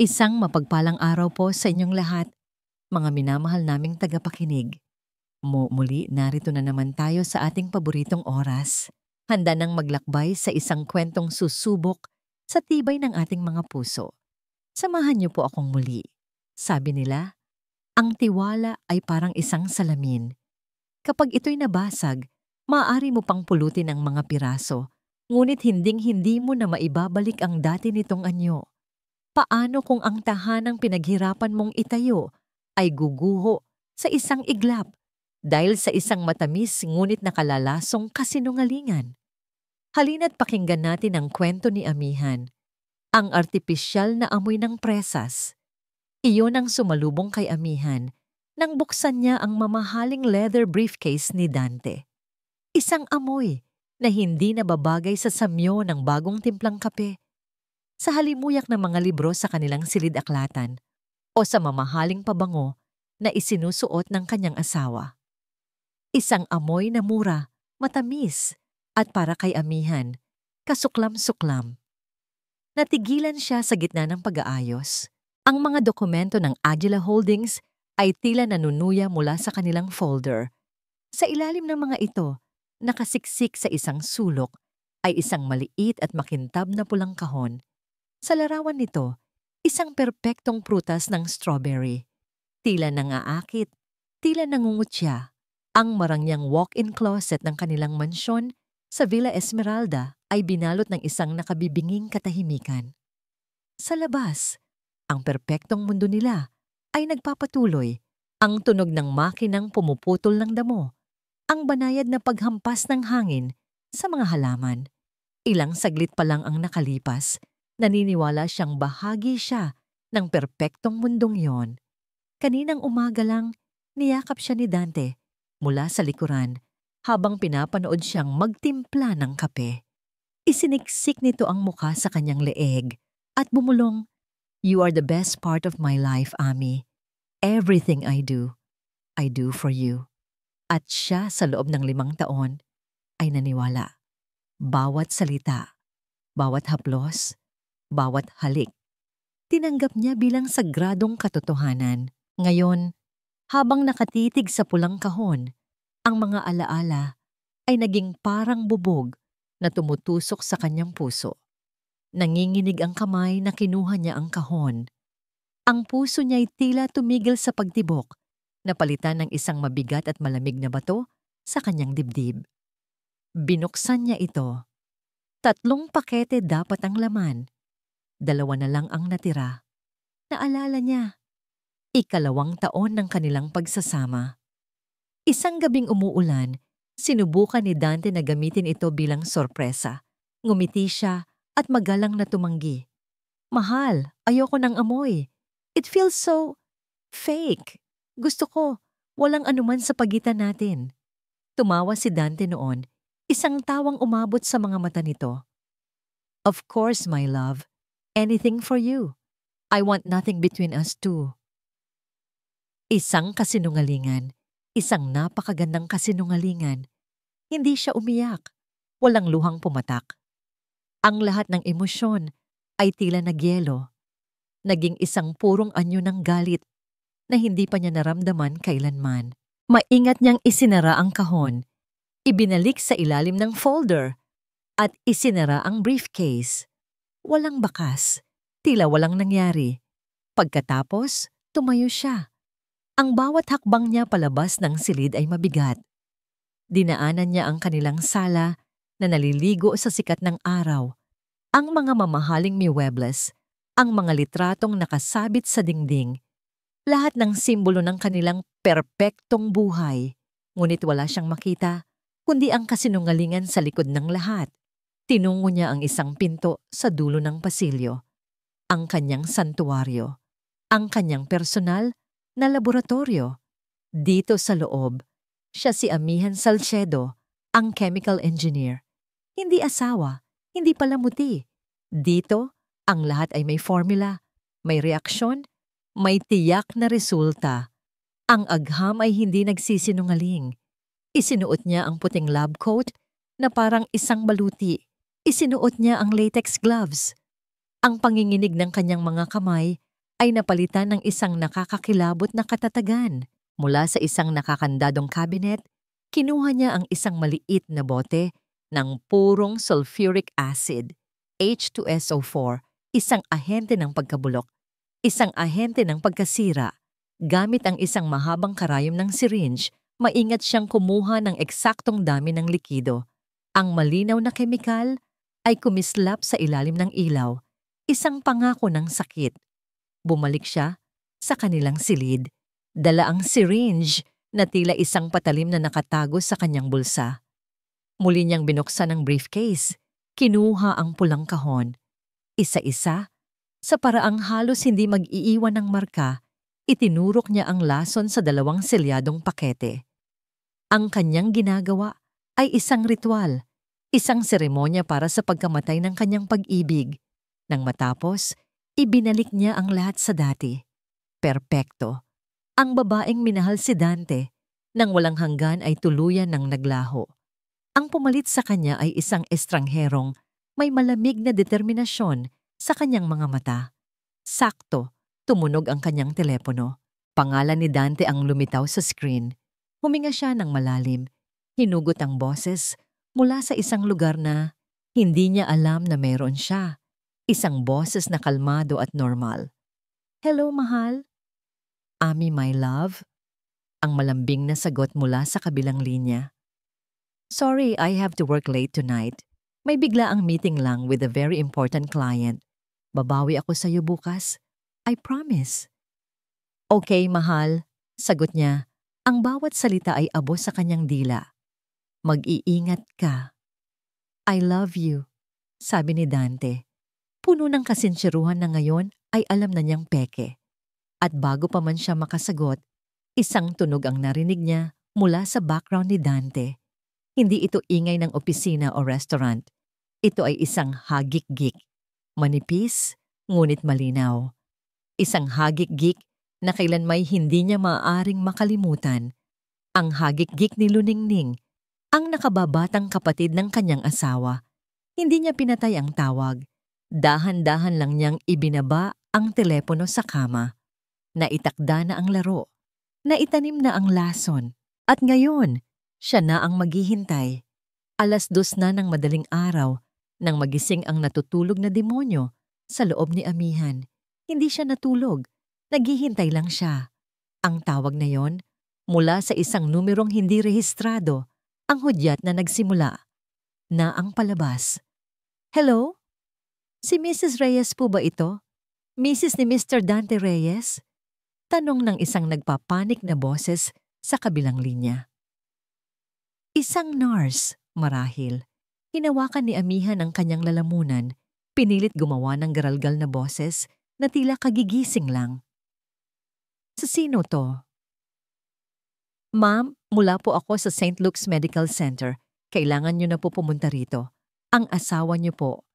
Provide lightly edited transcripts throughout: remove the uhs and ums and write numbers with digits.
Isang mapagpalang araw po sa inyong lahat, mga minamahal naming tagapakinig. Muli narito na naman tayo sa ating paboritong oras. Handa nang maglakbay sa isang kwentong susubok sa tibay ng ating mga puso. Samahan niyo po akong muli. Sabi nila, ang tiwala ay parang isang salamin. Kapag ito'y nabasag, maaari mo pang pulutin ang mga piraso, ngunit hinding-hindi mo na maibabalik ang dati nitong anyo. Paano kung ang tahanang pinaghirapan mong itayo ay guguho sa isang iglap dahil sa isang matamis ngunit nakalalasong kasinungalingan? Halina't pakinggan natin ang kwento ni Amihan, ang artipisyal na amoy ng presas. Iyon ang sumalubong kay Amihan nang buksan niya ang mamahaling leather briefcase ni Dante. Isang amoy na hindi nababagay sa samyo ng bagong timplang kape, sa halimuyak ng mga libro sa kanilang silid-aklatan, o sa mamahaling pabango na isinusuot ng kanyang asawa. Isang amoy na mura, matamis, at para kay Amihan, kasuklam-suklam. Natigilan siya sa gitna ng pag-aayos. Ang mga dokumento ng Agila Holdings ay tila nanunuya mula sa kanilang folder. Sa ilalim ng mga ito, nakasiksik sa isang sulok, ay isang maliit at makintab na pulang kahon. Sa larawan nito, isang perpektong prutas ng strawberry. Tila nangaakit, tila nangungutya. Ang marangyang walk-in closet ng kanilang mansyon sa Villa Esmeralda ay binalot ng isang nakabibinging katahimikan. Sa labas, ang perpektong mundo nila ay nagpapatuloy. Ang tunog ng makinang pumuputol ng damo, ang banayad na paghampas ng hangin sa mga halaman. Ilang saglit pa lang ang nakalipas, naniniwala siyang bahagi siya ng perpektong mundong yon. Kaninang umaga lang, niyakap siya ni Dante mula sa likuran habang pinapanood siyang magtimpla ng kape. Isiniksik nito ang mukha sa kanyang leeg at bumulong, "You are the best part of my life, Ami. Everything I do for you." At siya sa loob ng 5 taon ay naniwala. Bawat salita, bawat haplos, bawat halik, tinanggap niya bilang sagradong katotohanan. Ngayon, habang nakatitig sa pulang kahon, ang mga alaala ay naging parang bubog na tumutusok sa kanyang puso. Nanginginig ang kamay na kinuha niya ang kahon. Ang puso niya ay tila tumigil sa pagtibok, napalitan ng isang mabigat at malamig na bato sa kanyang dibdib. Binuksan niya ito. 3 pakete dapat ang laman. 2 na lang ang natira. Naalala niya, 2 taon ng kanilang pagsasama. Isang gabing umuulan, sinubukan ni Dante na gamitin ito bilang sorpresa. Ngumiti siya at magalang na tumanggi. "Mahal, ayoko ng amoy. It feels so fake. Gusto ko, walang anuman sa pagitan natin." Tumawa si Dante noon, isang tawang umabot sa mga mata nito. "Of course, my love. Anything for you. I want nothing between us two." Isang kasinungalingan, isang napakagandang kasinungalingan. Hindi siya umiyak, walang luhang pumatak. Ang lahat ng emosyon ay tila nagyelo. Naging isang purong anyo ng galit na hindi pa niya naramdaman kailanman. Maingat niyang isinara ang kahon, ibinalik sa ilalim ng folder, at isinara ang briefcase. Walang bakas, tila walang nangyari. Pagkatapos, tumayo siya. Ang bawat hakbang niya palabas ng silid ay mabigat. Dinaanan niya ang kanilang sala na naliligo sa sikat ng araw, ang mga mamahaling muebles, ang mga litratong nakasabit sa dingding, lahat ng simbolo ng kanilang perpektong buhay. Ngunit wala siyang makita, kundi ang kasinungalingan sa likod ng lahat. Tinungo niya ang isang pinto sa dulo ng pasilyo, ang kanyang santuwaryo, ang kanyang personal na laboratorio. Dito sa loob, siya si Amihan Salcedo, ang chemical engineer. Hindi asawa, hindi palamuti. Dito, ang lahat ay may formula, may reaksyon, may tiyak na resulta. Ang agham ay hindi nagsisinungaling. Isinuot niya ang puting lab coat na parang isang baluti. Isinuot niya ang latex gloves. Ang panginginig ng kanyang mga kamay ay napalitan ng isang nakakakilabot na katatagan. Mula sa isang nakakandadong cabinet, kinuha niya ang isang maliit na bote ng purong sulfuric acid, H2SO4, isang ahente ng pagkabulok, isang ahente ng pagkasira. Gamit ang isang mahabang karayom ng syringe, maingat siyang kumuha ng eksaktong dami ng likido. Ang malinaw na kemikal ay kumislap sa ilalim ng ilaw, isang pangako ng sakit. Bumalik siya sa kanilang silid. Dala ang syringe na tila isang patalim na nakatago sa kanyang bulsa. Muli niyang binuksan ang briefcase. Kinuha ang pulang kahon. Isa-isa, sa paraang halos hindi mag-iiwan ng marka, itinurok niya ang lason sa 2 selyadong pakete. Ang kanyang ginagawa ay isang ritual, isang seremonya para sa pagkamatay ng kanyang pag-ibig. Nang matapos, ibinalik niya ang lahat sa dati. Perpekto. Ang babaeng minahal si Dante, nang walang hanggan ay tuluyan ng naglaho. Ang pumalit sa kanya ay isang estrangherong may malamig na determinasyon sa kanyang mga mata. Sakto, tumunog ang kanyang telepono. Pangalan ni Dante ang lumitaw sa screen. Huminga siya ng malalim. Hinugot ang boses mula sa isang lugar na hindi niya alam na meron siya. Isang boses na kalmado at normal. "Hello, mahal?" "Ami, my love?" Ang malambing na sagot mula sa kabilang linya. "Sorry, I have to work late tonight. May bigla ang meeting lang with a very important client. Babawi ako sa'yo bukas. I promise." "Okay, mahal," sagot niya. Ang bawat salita ay abo sa kanyang dila. "Mag-iingat ka." "I love you," sabi ni Dante. Puno ng kasinsiruhan na ngayon ay alam na niyang peke. At bago pa man siya makasagot, isang tunog ang narinig niya mula sa background ni Dante. Hindi ito ingay ng opisina o restaurant. Ito ay isang hagik-gik. Manipis, ngunit malinaw. Isang hagik-gik na kailanmay hindi niya maaaring makalimutan. Ang hagik-gik ni Luningning, ang nakababatang kapatid ng kanyang asawa. Hindi niya pinatay ang tawag. Dahan-dahan lang niyang ibinaba ang telepono sa kama. Naitakda na ang laro. Naitanim na ang lason. At ngayon, siya na ang maghihintay. 2:00 na ng madaling araw nang magising ang natutulog na demonyo sa loob ni Amihan. Hindi siya natulog. Naghihintay lang siya. Ang tawag na yon, mula sa isang numerong hindi rehistrado, ang hudyat na nagsimula. Na ang palabas. "Hello? Si Mrs. Reyes po ba ito? Mrs. ni Mr. Dante Reyes?" Tanong ng isang nagpapanik na boses sa kabilang linya. Isang nurse, marahil. Hinawakan ni Amihan ang kanyang lalamunan, pinilit gumawa ng garalgal na boses na tila kagigising lang. "Sa sino to?" "Ma'am, mula po ako sa St. Luke's Medical Center. Kailangan niyo na po pumunta rito. Ang asawa niyo po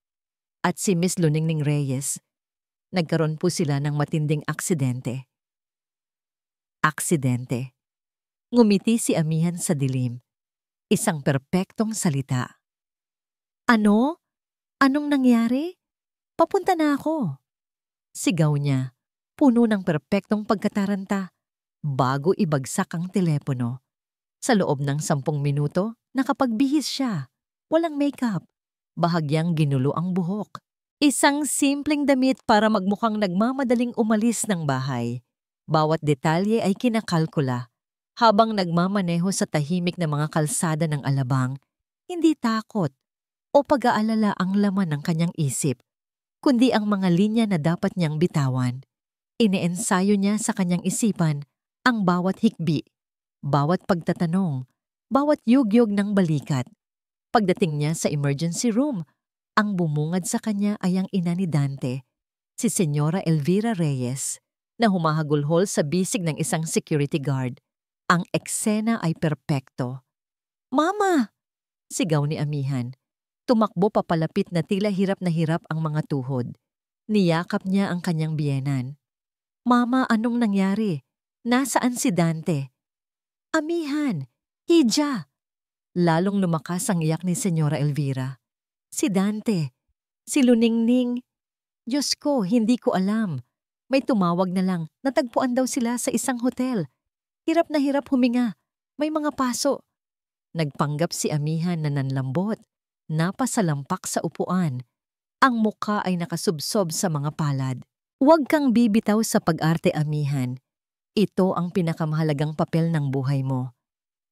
at si Miss Luningning Reyes. Nagkaroon po sila ng matinding aksidente." Aksidente. Ngumiti si Amihan sa dilim. Isang perpektong salita. "Ano? Anong nangyari? Papunta na ako." Sigaw niya, puno ng perpektong pagkataranta, bago ibagsak ang telepono. Sa loob ng 10 minuto, nakapagbihis siya. Walang makeup. Bahagyang ginulo ang buhok. Isang simpleng damit para magmukhang nagmamadaling umalis ng bahay. Bawat detalye ay kinakalkula. Habang nagmamaneho sa tahimik na mga kalsada ng Alabang, hindi takot o pag-aalala ang laman ng kanyang isip, kundi ang mga linya na dapat niyang bitawan. Iniensayo niya sa kanyang isipan ang bawat hikbi, bawat pagtatanong, bawat yugyog ng balikat. Pagdating niya sa emergency room, ang bumungad sa kanya ay ang ina ni Dante, si Senyora Elvira Reyes, na humahagulhol sa bisig ng isang security guard. Ang eksena ay perpekto. "Mama!" sigaw ni Amihan. Tumakbo papalapit na tila hirap na hirap ang mga tuhod. Niyakap niya ang kanyang biyenan. "Mama, anong nangyari? Nasaan si Dante?" "Amihan! Hija!" Lalong lumakas ang iyak ni Senyora Elvira. "Si Dante! Si Luningning! Diyos ko, hindi ko alam. May tumawag na lang, natagpuan daw sila sa isang hotel. Hirap na hirap huminga, may mga paso. Nagpanggap si amihan na nanlambot, napasalampak sa upuan. Ang muka ay nakasubsob sa mga palad. Huwag kang bibitaw sa pag-arte, amihan. Ito ang pinakamahalagang papel ng buhay mo.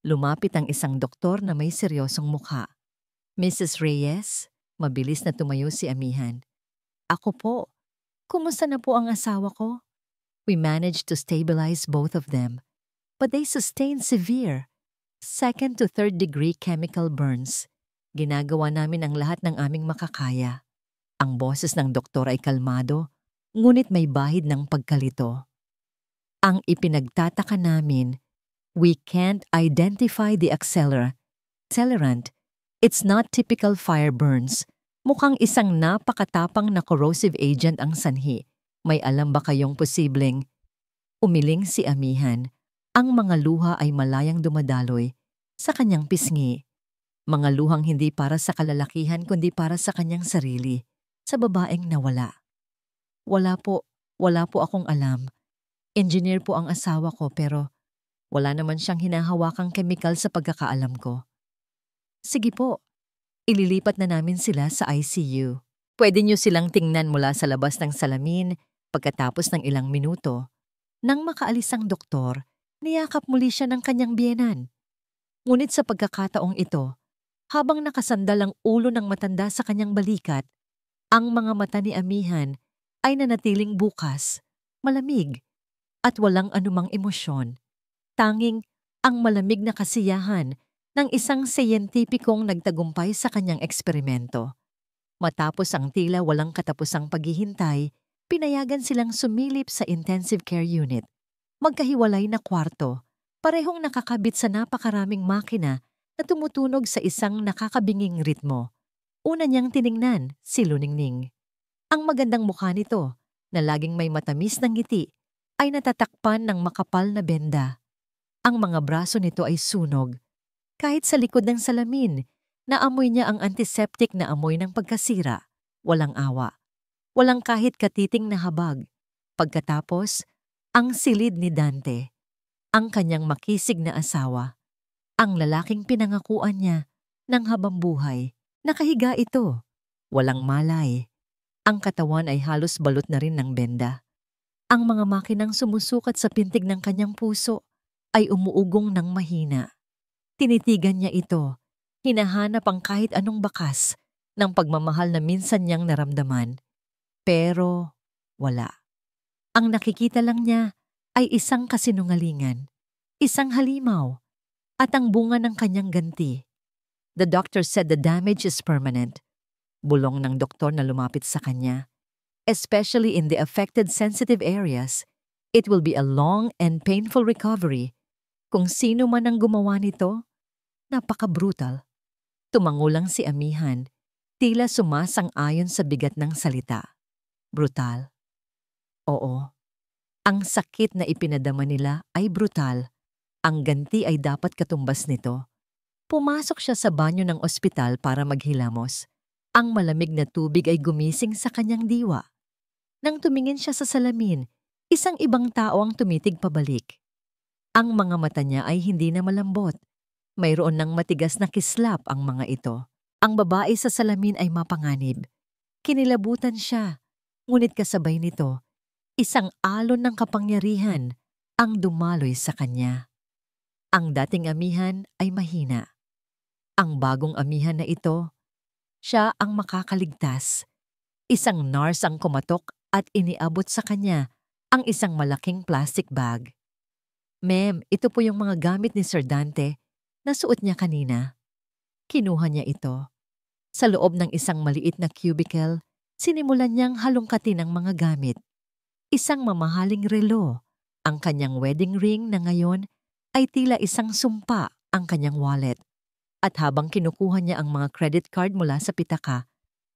Lumapit ang isang doktor na may seryosong mukha. Mrs. Reyes, mabilis na tumayo si amihan. Ako po. Kumusta na po ang asawa ko? We managed to stabilize both of them, but they sustained severe, second to third degree chemical burns. Ginagawa namin ang lahat ng aming makakaya. Ang boses ng doktor ay kalmado, ngunit may bahid ng pagkalito. Ang ipinagtataka namin, we can't identify the accelerant. It's not typical fire burns. Mukhang isang napakatapang na corrosive agent ang sanhi. May alam ba kayong posibleng? Umiling si amihan. Ang mga luha ay malayang dumadaloy sa kanyang pisngi. Mga luhang hindi para sa kalalakihan kundi para sa kanyang sarili, sa babaeng nawala. Wala po akong alam. Engineer po ang asawa ko pero wala naman siyang hinahawakang kemikal sa pagkakaalam ko. Sige po. Ililipat na namin sila sa ICU. Pwede niyo silang tingnan mula sa labas ng salamin pagkatapos ng ilang minuto. Nang makaalis ang doktor, niyakap muli siya ng kanyang biyenan. Ngunit sa pagkakataong ito, habang nakasandal ang ulo ng matanda sa kanyang balikat, ang mga mata ni amihan ay nanatiling bukas, malamig, at walang anumang emosyon. Tanging ang malamig na kasiyahan ng isang siyentipikong nagtagumpay sa kanyang eksperimento. Matapos ang tila walang katapusang paghihintay, pinayagan silang sumilip sa intensive care unit. Magkahiwalay na kwarto, parehong nakakabit sa napakaraming makina na tumutunog sa isang nakakabinging ritmo. Una niyang tiningnan si Luningning. Ang magandang mukha nito, na laging may matamis na ngiti, ay natatakpan ng makapal na benda. Ang mga braso nito ay sunog. Kahit sa likod ng salamin, naamoy niya ang antiseptic na amoy ng pagkasira. Walang awa. Walang kahit katiting na habag. Pagkatapos, ang silid ni Dante, ang kanyang makisig na asawa, ang lalaking pinangakuan niya ng habang buhay. Nakahiga ito. Walang malay. Ang katawan ay halos balot na rin ng benda. Ang mga makinang sumusukat sa pintig ng kanyang puso ay umuugong ng mahina. Tinitigan niya ito, hinahanap ang kahit anong bakas ng pagmamahal na minsan niyang naramdaman. Pero wala. Ang nakikita lang niya ay isang kasinungalingan, isang halimaw, at ang bunga ng kanyang ganti. The doctor said the damage is permanent. Bulong ng doktor na lumapit sa kanya. Especially in the affected sensitive areas, it will be a long and painful recovery. Kung sino man ang gumawa nito, napaka-brutal. Tumango lang si amihan, tila sumasang-ayon sa bigat ng salita. Brutal. Oo. Ang sakit na ipinadama nila ay brutal. Ang ganti ay dapat katumbas nito. Pumasok siya sa banyo ng ospital para maghilamos. Ang malamig na tubig ay gumising sa kanyang diwa. Nang tumingin siya sa salamin, isang ibang tao ang tumitig pabalik. Ang mga mata niya ay hindi na malambot. Mayroon ng matigas na kislap ang mga ito. Ang babae sa salamin ay mapanganib. Kinilabutan siya, ngunit kasabay nito, isang alon ng kapangyarihan ang dumaloy sa kanya. Ang dating amihan ay mahina. Ang bagong amihan na ito, siya ang makakaligtas. Isang nurse ang kumatok at iniabot sa kanya ang isang malaking plastic bag. Ma'am, ito po yung mga gamit ni Sir Dante na suot niya kanina. Kinuha niya ito. Sa loob ng isang maliit na cubicle, sinimulan niyang halongkatin ang mga gamit. Isang mamahaling relo, ang kanyang wedding ring na ngayon ay tila isang sumpa ang kanyang wallet. At habang kinukuha niya ang mga credit card mula sa pitaka,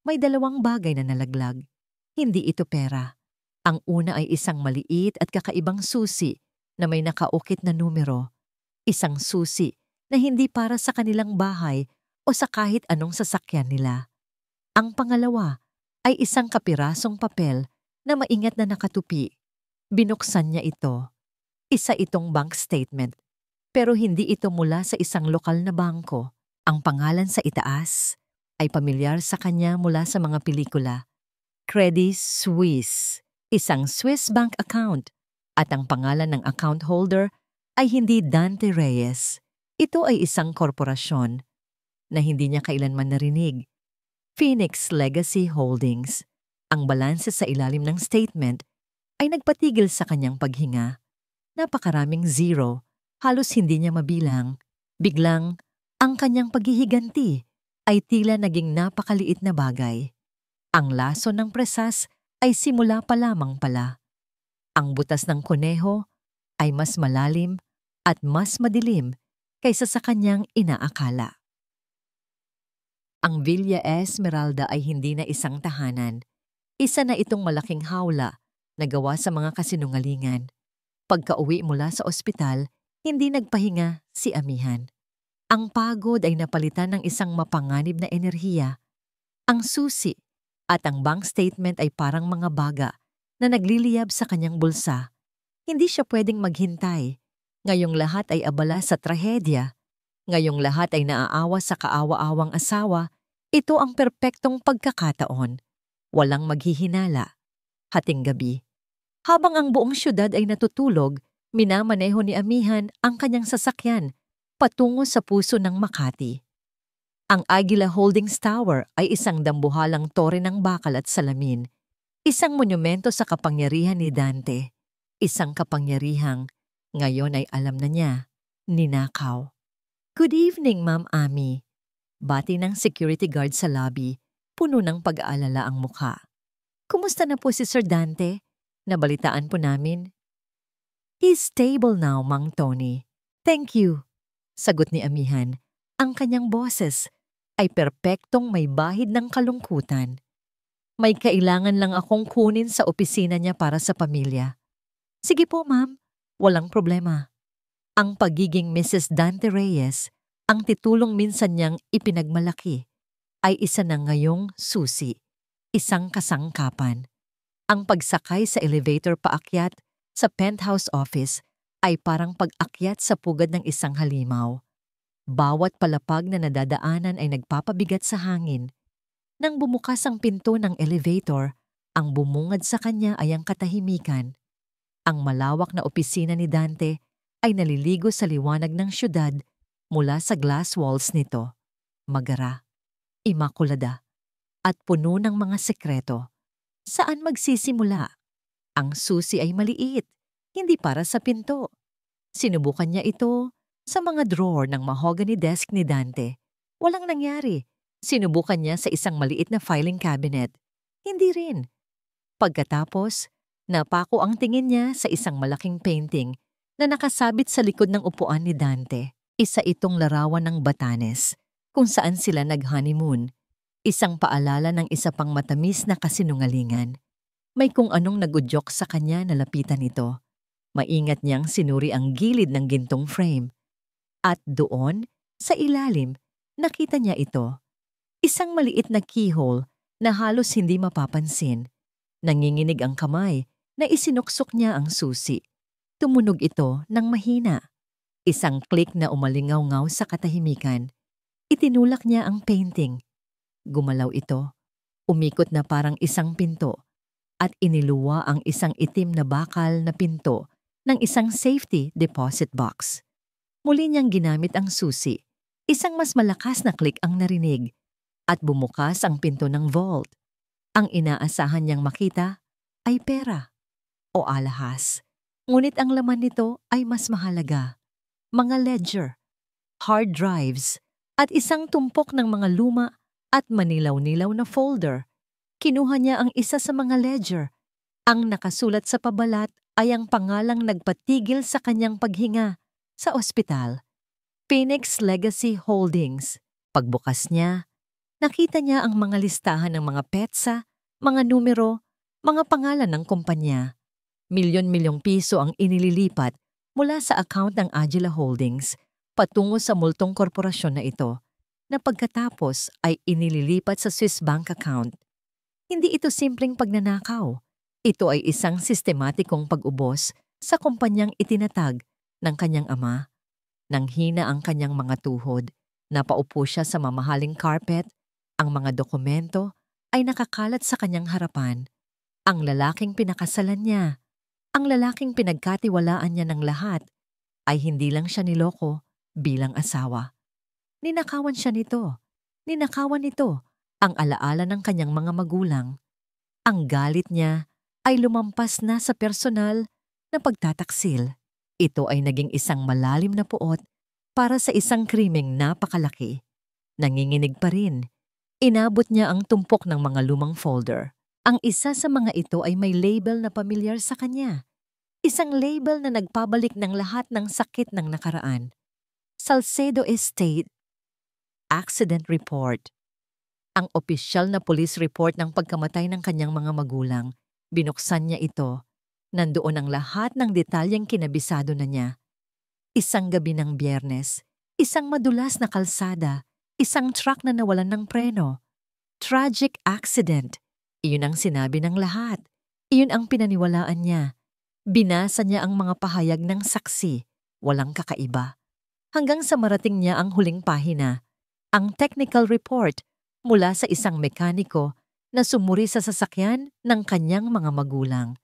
may dalawang bagay na nalaglag. Hindi ito pera. Ang una ay isang maliit at kakaibang susi na may nakaukit na numero. Isang susi na hindi para sa kanilang bahay o sa kahit anong sasakyan nila. Ang pangalawa ay isang kapirasong papel na maingat na nakatupi. Binuksan niya ito. Isa itong bank statement. Pero hindi ito mula sa isang lokal na bangko. Ang pangalan sa itaas ay pamilyar sa kanya mula sa mga pelikula. Credit Suisse, isang Swiss bank account. At ang pangalan ng account holder ay hindi Dante Reyes. Ito ay isang korporasyon na hindi niya kailanman narinig. Phoenix Legacy Holdings. Ang balanse sa ilalim ng statement ay nagpatigil sa kanyang paghinga. Napakaraming zero, halos hindi niya mabilang. Biglang, ang kanyang paghihiganti ay tila naging napakaliit na bagay. Ang laso ng presas ay simula pa lamang pala. Ang butas ng kuneho ay mas malalim at mas madilim kaysa sa kanyang inaakala. Ang Villa Esmeralda ay hindi na isang tahanan. Isa na itong malaking hawla na gawa sa mga kasinungalingan. Pagka-uwi mula sa ospital, hindi nagpahinga si Amihan. Ang pagod ay napalitan ng isang mapanganib na enerhiya. Ang susi at ang bank statement ay parang mga baga na nagliliyab sa kanyang bulsa. Hindi siya pwedeng maghintay. Ngayong lahat ay abala sa trahedya. Ngayong lahat ay naaawa sa kaawa-awang asawa. Ito ang perpektong pagkakataon. Walang maghihinala. Hating gabi. Habang ang buong syudad ay natutulog, minamaneho ni Amihan ang kanyang sasakyan patungo sa puso ng Makati. Ang Aguila Holdings Tower ay isang dambuhalang tore ng bakal at salamin. Isang monumento sa kapangyarihan ni Dante. Isang kapangyarihang, ngayon ay alam na niya, ninakaw. Good evening, Ma'am Ami. Bati ng security guard sa lobby, puno ng pag-aalala ang mukha. Kumusta na po si Sir Dante? Nabalitaan po namin. He's stable now, Mang Tony. Thank you. Sagot ni Amihan. Ang kanyang boses ay perpektong may bahid ng kalungkutan. May kailangan lang akong kunin sa opisina niya para sa pamilya. Sige po, ma'am. Walang problema. Ang pagiging Mrs. Dante Reyes, ang titulong minsan niyang ipinagmalaki, ay isa na ngayong susi, isang kasangkapan. Ang pagsakay sa elevator paakyat sa penthouse office ay parang pag-akyat sa pugad ng isang halimaw. Bawat palapag na nadadaanan ay nagpapabigat sa hangin. Nang bumukas ang pinto ng elevator, ang bumungad sa kanya ay ang katahimikan. Ang malawak na opisina ni Dante ay naliligo sa liwanag ng syudad mula sa glass walls nito. Magara, imakulada, at puno ng mga sekreto. Saan magsisimula? Ang susi ay maliit, hindi para sa pinto. Sinubukan niya ito sa mga drawer ng mahogany desk ni Dante. Walang nangyari. Sinubukan niya sa isang maliit na filing cabinet. Hindi rin. Pagkatapos, napako ang tingin niya sa isang malaking painting na nakasabit sa likod ng upuan ni Dante. Isa itong larawan ng Batanes, kung saan sila nag-honeymoon. Isang paalala ng isa pang matamis na kasinungalingan. May kung anong nagudyok sa kanya na lapitan ito. Maingat niyang sinuri ang gilid ng gintong frame. At doon, sa ilalim, nakita niya ito. Isang maliit na keyhole na halos hindi mapapansin. Nanginginig ang kamay na isinuksok niya ang susi. Tumunog ito ng mahina. Isang click na umalingaw-ngaw sa katahimikan. Itinulak niya ang painting. Gumalaw ito, umikot na parang isang pinto, at iniluwa ang isang itim na bakal na pinto ng isang safety deposit box. Muli niyang ginamit ang susi. Isang mas malakas na click ang narinig, at bumukas ang pinto ng vault. Ang inaasahan niyang makita ay pera o alahas. Ngunit ang laman nito ay mas mahalaga. Mga ledger, hard drives, at isang tumpok ng mga luma at manilaw-nilaw na folder. Kinuha niya ang isa sa mga ledger. Ang nakasulat sa pabalat ay ang pangalang nagpatigil sa kanyang paghinga sa ospital. Phoenix Legacy Holdings. Pagbukas niya, nakita niya ang mga listahan ng mga petsa, mga numero, mga pangalan ng kumpanya. Milyon-milyong piso ang inililipat mula sa account ng Aguila Holdings patungo sa multong korporasyon na ito, na pagkatapos ay inililipat sa Swiss bank account. Hindi ito simpleng pagnanakaw. Ito ay isang sistematikong pag-ubos sa kumpanyang itinatag ng kanyang ama. Nang hina ang kanyang mga tuhod, napaupo siya sa mamahaling carpet, ang mga dokumento ay nakakalat sa kanyang harapan. Ang lalaking pinakasalan niya, ang lalaking pinagkatiwalaan niya ng lahat, ay hindi lang siya niloko bilang asawa. Ninakawan siya nito. Ninakawan nito ang alaala ng kanyang mga magulang. Ang galit niya ay lumampas na sa personal na pagtataksil. Ito ay naging isang malalim na puot para sa isang krimeng napakalaki. Nanginginig pa rin. Inabot niya ang tumpok ng mga lumang folder. Ang isa sa mga ito ay may label na pamilyar sa kanya. Isang label na nagpabalik ng lahat ng sakit ng nakaraan. Salcedo Estate Accident Report. Ang opisyal na police report ng pagkamatay ng kanyang mga magulang. Binuksan niya ito. Nandoon ang lahat ng detalyeng kinabisado na niya. Isang gabi ng Biyernes, isang madulas na kalsada, isang truck na nawalan ng preno. Tragic accident. Iyon ang sinabi ng lahat. Iyon ang pinaniwalaan niya. Binasa niya ang mga pahayag ng saksi. Walang kakaiba. Hanggang sa marating niya ang huling pahina. Ang technical report mula sa isang mekaniko na sumuri sa sasakyan ng kanyang mga magulang.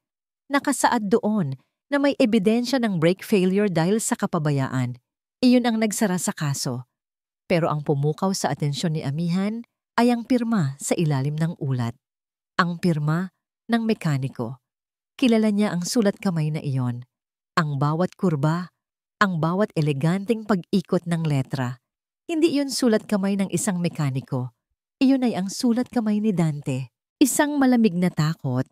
Nakasaad doon na may ebidensya ng brake failure dahil sa kapabayaan. Iyon ang nagsara sa kaso. Pero ang pumukaw sa atensyon ni Amihan ay ang pirma sa ilalim ng ulat. Ang pirma ng mekaniko. Kilala niya ang sulat kamay na iyon. Ang bawat kurba, ang bawat eleganteng pag-ikot ng letra. Hindi iyon sulat kamay ng isang mekaniko. Iyon ay ang sulat kamay ni Dante. Isang malamig na takot.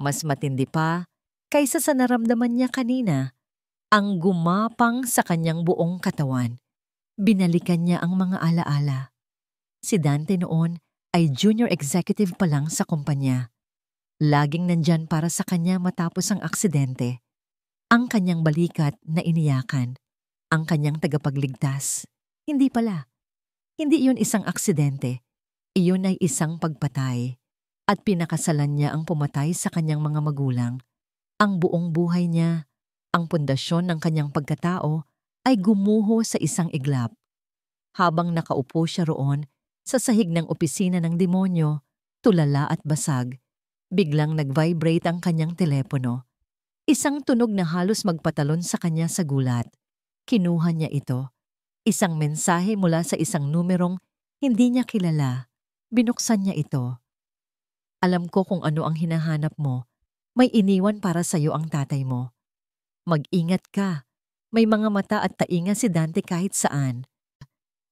Mas matindi pa kaysa sa naramdaman niya kanina, ang gumapang sa kanyang buong katawan. Binalikan niya ang mga alaala. Si Dante noon ay junior executive pa lang sa kumpanya. Laging nandyan para sa kanya matapos ang aksidente. Ang kanyang balikat na iniyakan. Ang kanyang tagapagligtas. Hindi pala. Hindi iyon isang aksidente. Iyon ay isang pagpatay. At pinakasalan niya ang pumatay sa kanyang mga magulang. Ang buong buhay niya, ang pundasyon ng kanyang pagkatao ay gumuho sa isang iglap. Habang nakaupo siya roon sa sahig ng opisina ng demonyo, tulala at basag, biglang nag-vibrate ang kanyang telepono. Isang tunog na halos magpatalon sa kanya sa gulat. Kinuha niya ito. Isang mensahe mula sa isang numerong hindi niya kilala. Binuksan niya ito. Alam ko kung ano ang hinahanap mo. May iniwan para sa iyo ang tatay mo. Mag-ingat ka. May mga mata at tainga si Dante kahit saan.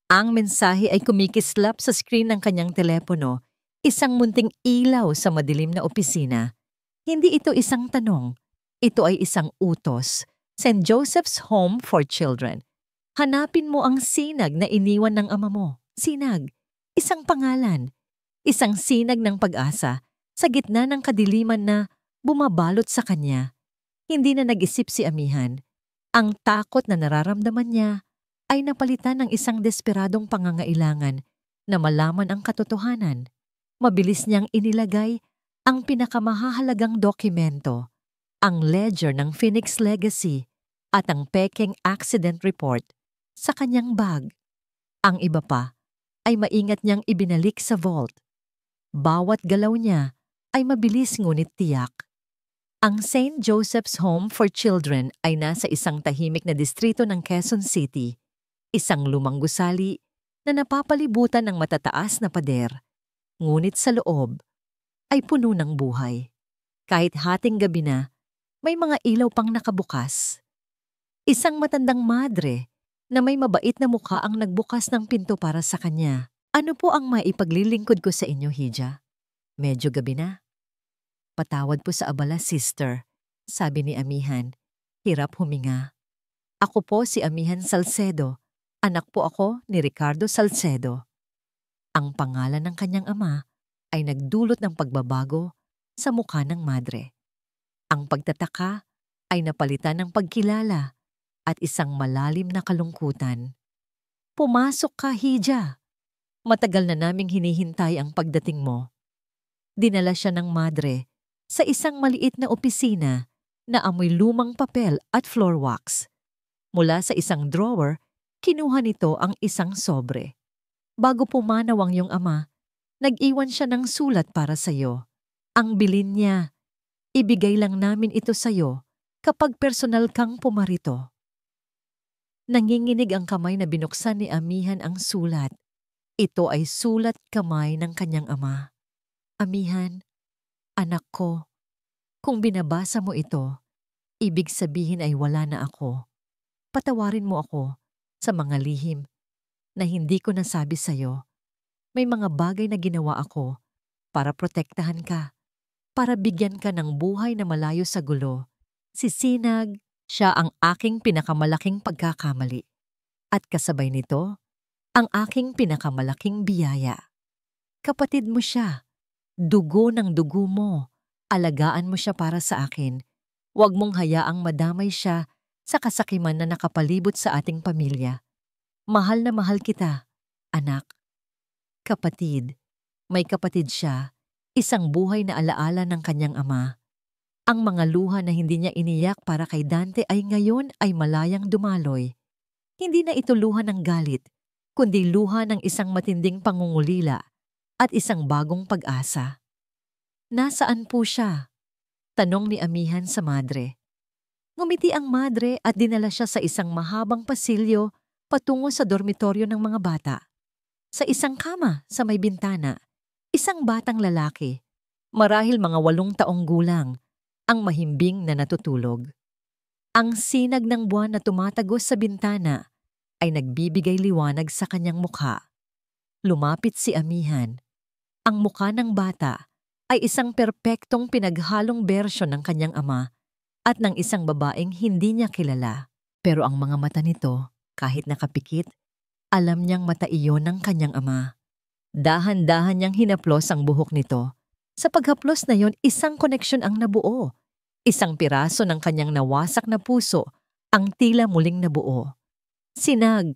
Ang mensahe ay kumikislap sa screen ng kanyang telepono, isang munting ilaw sa madilim na opisina. Hindi ito isang tanong. Ito ay isang utos. St. Joseph's Home for Children. Hanapin mo ang sinag na iniwan ng ama mo. Sinag. Isang pangalan. Isang sinag ng pag-asa sa gitna ng kadiliman na bumabalot sa kanya. Hindi na nag-isip si Amihan. Ang takot na nararamdaman niya ay napalitan ng isang desperadong pangangailangan na malaman ang katotohanan. Mabilis niyang inilagay ang pinakamahalagang dokumento, ang ledger ng Phoenix Legacy at ang pekeng accident report sa kanyang bag. Ang iba pa ay maingat niyang ibinalik sa vault. Bawat galaw niya ay mabilis ngunit tiyak. Ang St. Joseph's Home for Children ay nasa isang tahimik na distrito ng Quezon City, isang lumang gusali na napapalibutan ng matataas na pader. Ngunit sa loob ay puno ng buhay. Kahit hating gabi na, may mga ilaw pang nakabukas. Isang matandang madre na may mabait na mukha ang nagbukas ng pinto para sa kanya. Ano po ang maipaglilingkod ko sa inyo, Hija? Medyo gabi na. Patawad po sa abala, sister, sabi ni Amihan. Hirap huminga. Ako po si Amihan Salcedo. Anak po ako ni Ricardo Salcedo. Ang pangalan ng kanyang ama ay nagdulot ng pagbabago sa mukha ng madre. Ang pagtataka ay napalitan ng pagkilala at isang malalim na kalungkutan. Pumasok ka, Hija. Matagal na naming hinihintay ang pagdating mo. Dinala siya ng madre sa isang maliit na opisina na amoy lumang papel at floor wax. Mula sa isang drawer, kinuha nito ang isang sobre. Bago pumanaw ang iyong ama, nag-iwan siya ng sulat para sa'yo. Ang bilin niya, ibigay lang namin ito sa'yo kapag personal kang pumarito. Nanginginig ang kamay na binuksan ni Amihan ang sulat. Ito ay sulat kamay ng kanyang ama. Amihan, anak ko, kung binabasa mo ito, ibig sabihin ay wala na ako. Patawarin mo ako sa mga lihim na hindi ko nasabi sa'yo. May mga bagay na ginawa ako para protektahan ka, para bigyan ka ng buhay na malayo sa gulo. Si Sinag, siya ang aking pinakamalaking pagkakamali. At kasabay nito, ang aking pinakamalaking biyaya. Kapatid mo siya, dugo ng dugo mo, alagaan mo siya para sa akin. Huwag mong hayaang madamay siya sa kasakiman na nakapalibot sa ating pamilya. Mahal na mahal kita, anak. Kapatid, may kapatid siya, isang buhay na alaala ng kanyang ama. Ang mga luha na hindi niya iniyak para kay Dante ay ngayon ay malayang dumaloy. Hindi na ito luha ng galit, kundi luha ng isang matinding pangungulila at isang bagong pag-asa. Nasaan po siya? Tanong ni Amihan sa madre. Ngumiti ang madre at dinala siya sa isang mahabang pasilyo patungo sa dormitoryo ng mga bata. Sa isang kama sa may bintana, isang batang lalaki, marahil mga 8 taong gulang, ang mahimbing na natutulog. Ang sinag ng buwan na tumatagos sa bintana ay nagbibigay liwanag sa kanyang mukha. Lumapit si Amihan. Ang mukha ng bata ay isang perpektong pinaghalong bersyon ng kanyang ama at ng isang babaeng hindi niya kilala. Pero ang mga mata nito, kahit nakapikit, alam niyang mata iyon ng kanyang ama. Dahan-dahan niyang hinaplos ang buhok nito. Sa paghaplos na yon, isang koneksyon ang nabuo. Isang piraso ng kanyang nawasak na puso ang tila muling nabuo. Sinag,